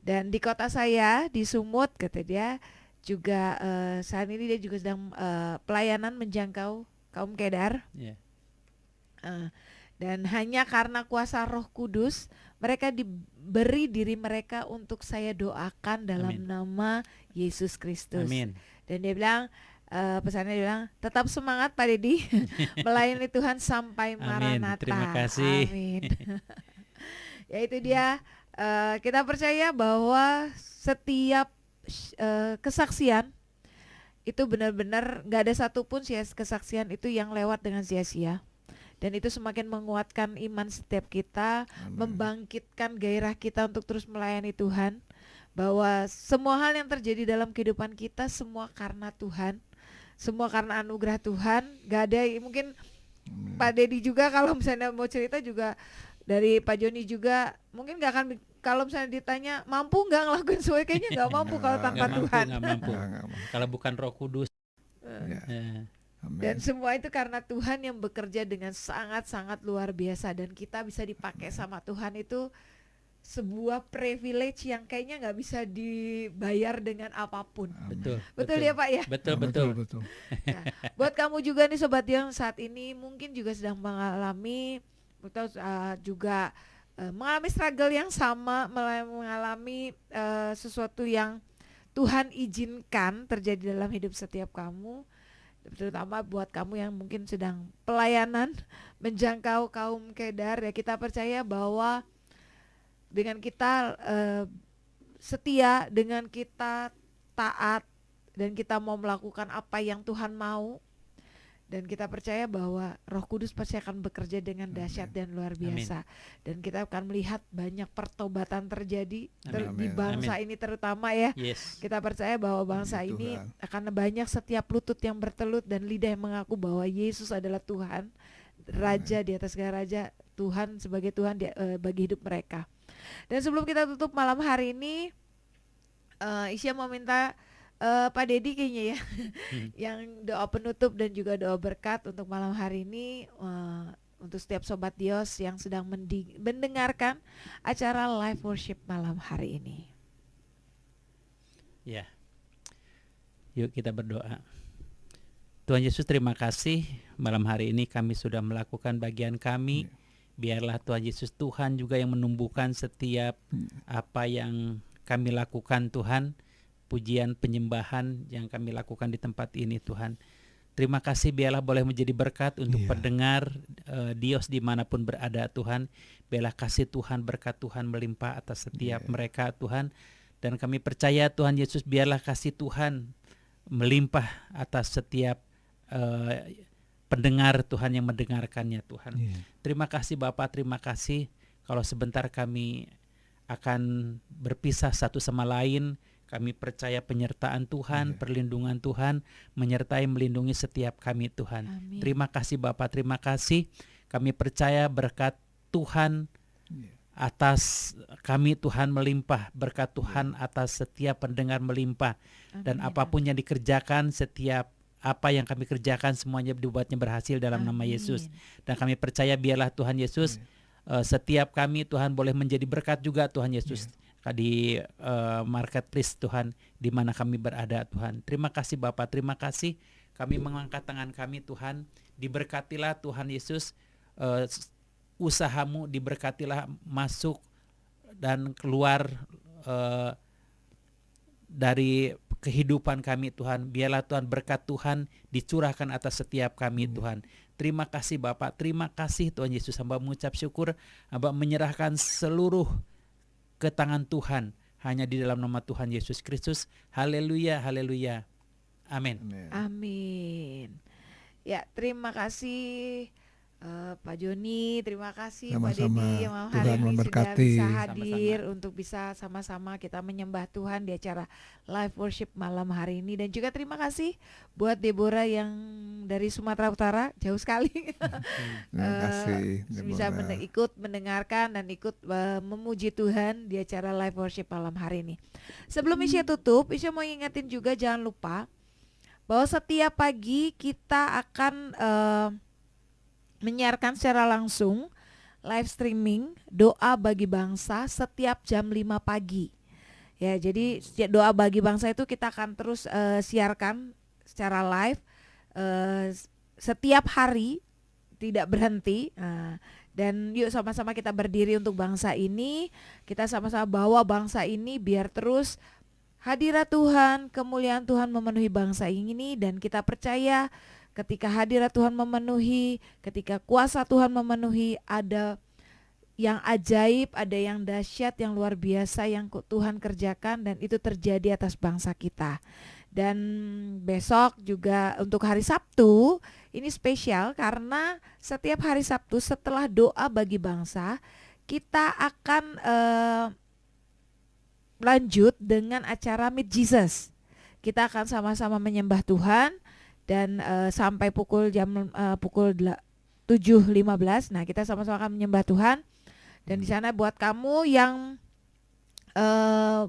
Dan di kota saya di Sumut kata dia juga saat ini dia juga sedang pelayanan menjangkau kaum Kedar. Yeah. Dan hanya karena kuasa Roh Kudus mereka diberi diri mereka untuk saya doakan dalam nama Yesus Kristus. Amin. Dan dia bilang pesannya dia bilang tetap semangat Pak Dedi melayani Tuhan sampai Maranatha. Terima kasih. Amin. Ya itu dia, kita percaya bahwa setiap kesaksian itu benar-benar gak ada satupun kesaksian itu yang lewat dengan sia-sia. Dan itu semakin menguatkan iman setiap kita, membangkitkan gairah kita untuk terus melayani Tuhan. Bahwa semua hal yang terjadi dalam kehidupan kita semua karena Tuhan, semua karena anugerah Tuhan. Gak ada, mungkin Pak Dedi juga kalau misalnya mau cerita juga, dari Pak Joni juga mungkin gak akan, kalau misalnya ditanya mampu nggak ngelakuin semuanya, kayaknya nggak mampu kalau tanpa Tuhan. Nggak mampu. Kalau bukan Roh Kudus. Dan semua itu karena Tuhan yang bekerja dengan sangat-sangat luar biasa, dan kita bisa dipakai sama Tuhan itu sebuah privilege yang kayaknya nggak bisa dibayar dengan apapun. Betul ya Pak ya. Betul. Nah, buat kamu juga nih sobat yang saat ini mungkin juga sedang mengalami atau juga mengalami struggle yang sama, mengalami sesuatu yang Tuhan izinkan terjadi dalam hidup setiap kamu, terutama buat kamu yang mungkin sedang pelayanan menjangkau kaum Kedar, ya kita percaya bahwa dengan kita setia, dengan kita taat, dan kita mau melakukan apa yang Tuhan mau, dan kita percaya bahwa Roh Kudus pasti akan bekerja dengan dahsyat dan luar biasa. Dan kita akan melihat banyak pertobatan terjadi di bangsa ini terutama ya. Kita percaya bahwa bangsa ini akan banyak setiap lutut yang bertelut dan lidah yang mengaku bahwa Yesus adalah Tuhan, Raja di atas segala raja, Tuhan sebagai Tuhan bagi hidup mereka. Dan sebelum kita tutup malam hari ini, Isya mau minta Pak Dedi kayaknya ya yang doa penutup dan juga doa berkat untuk malam hari ini, untuk setiap sobat Dios yang sedang mendengarkan acara live worship malam hari ini. Ya, yuk kita berdoa. Tuhan Yesus, terima kasih malam hari ini kami sudah melakukan bagian kami. Biarlah Tuhan Yesus, Tuhan juga yang menumbuhkan setiap apa yang kami lakukan Tuhan, pujian penyembahan yang kami lakukan di tempat ini Tuhan. Terima kasih, biarlah boleh menjadi berkat untuk pendengar Dios dimanapun berada Tuhan. Biarlah kasih Tuhan, berkat Tuhan melimpah atas setiap mereka Tuhan. Dan kami percaya Tuhan Yesus, biarlah kasih Tuhan melimpah atas setiap pendengar Tuhan yang mendengarkannya Tuhan. Terima kasih Bapak, terima kasih kalau sebentar kami akan berpisah satu sama lain. Kami percaya penyertaan Tuhan, perlindungan Tuhan menyertai melindungi setiap kami Tuhan. Amin. Terima kasih Bapak, terima kasih. Kami percaya berkat Tuhan atas kami Tuhan melimpah, berkat Tuhan atas setiap pendengar melimpah. Dan apapun yang dikerjakan, setiap apa yang kami kerjakan semuanya dibuatnya berhasil dalam nama Yesus. Dan kami percaya biarlah Tuhan Yesus setiap kami Tuhan boleh menjadi berkat juga Tuhan Yesus di marketplace Tuhan di mana kami berada Tuhan. Terima kasih Bapak, terima kasih. Kami mengangkat tangan kami Tuhan, diberkatilah Tuhan Yesus, usahamu diberkatilah masuk dan keluar dari kehidupan kami Tuhan. Biarlah Tuhan berkat Tuhan dicurahkan atas setiap kami Tuhan. Terima kasih Bapak, terima kasih Tuhan Yesus. Hamba mengucap syukur, hamba menyerahkan seluruh ke tangan Tuhan hanya di dalam nama Tuhan Yesus Kristus. Haleluya, haleluya. Amin. Amin. Ya, terima kasih Pak Joni, terima kasih Sama-sama. Pak Dedi yang malam hari Tuhan ini memberkati. sudah bisa hadir Sama-sama. untuk bisa sama-sama kita menyembah Tuhan di acara live worship malam hari ini. Dan juga terima kasih buat Deborah yang dari Sumatera Utara, jauh sekali. Terima kasih Bisa Deborah. ikut mendengarkan dan ikut memuji Tuhan di acara live worship malam hari ini. Sebelum Isya tutup, Isya mau ingetin juga jangan lupa bahwa setiap pagi kita akan menyiarkan secara langsung live streaming doa bagi bangsa setiap jam 5 pagi. Ya, jadi doa bagi bangsa itu kita akan terus siarkan secara live setiap hari, tidak berhenti. Dan yuk sama-sama kita berdiri untuk bangsa ini. Kita sama-sama bawa bangsa ini biar terus hadirat Tuhan, kemuliaan Tuhan memenuhi bangsa ini. Dan kita percaya ketika hadirat Tuhan memenuhi, ketika kuasa Tuhan memenuhi, ada yang ajaib, ada yang dahsyat, yang luar biasa yang Tuhan kerjakan, dan itu terjadi atas bangsa kita. Dan besok juga untuk hari Sabtu ini spesial karena setiap hari Sabtu setelah doa bagi bangsa kita akan lanjut dengan acara Meet Jesus. Kita akan sama-sama menyembah Tuhan dan sampai pukul 7.15. Nah, kita sama-sama akan menyembah Tuhan. Dan di sana buat kamu yang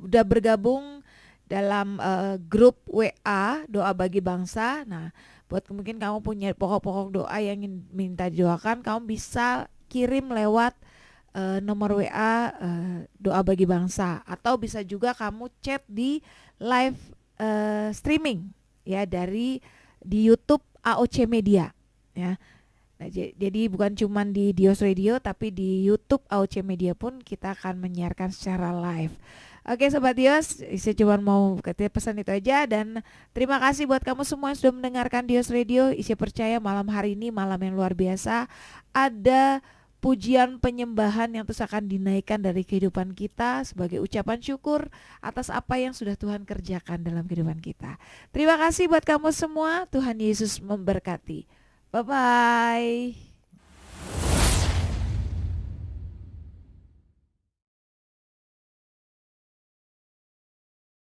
udah bergabung dalam grup WA doa bagi bangsa. Nah, buat mungkin kamu punya pokok-pokok doa yang ingin minta didoakan, kamu bisa kirim lewat nomor WA doa bagi bangsa, atau bisa juga kamu chat di live streaming ya di YouTube AOC Media ya. Nah, jadi bukan cuma di Dios Radio tapi di YouTube AOC Media pun kita akan menyiarkan secara live. Oke Sobat Dios, saya cuma mau pesan itu aja, dan terima kasih buat kamu semua yang sudah mendengarkan Dios Radio. Saya percaya malam hari ini malam yang luar biasa, ada pujian penyembahan yang terus akan dinaikkan dari kehidupan kita sebagai ucapan syukur atas apa yang sudah Tuhan kerjakan dalam kehidupan kita. Terima kasih buat kamu semua, Tuhan Yesus memberkati. Bye-bye.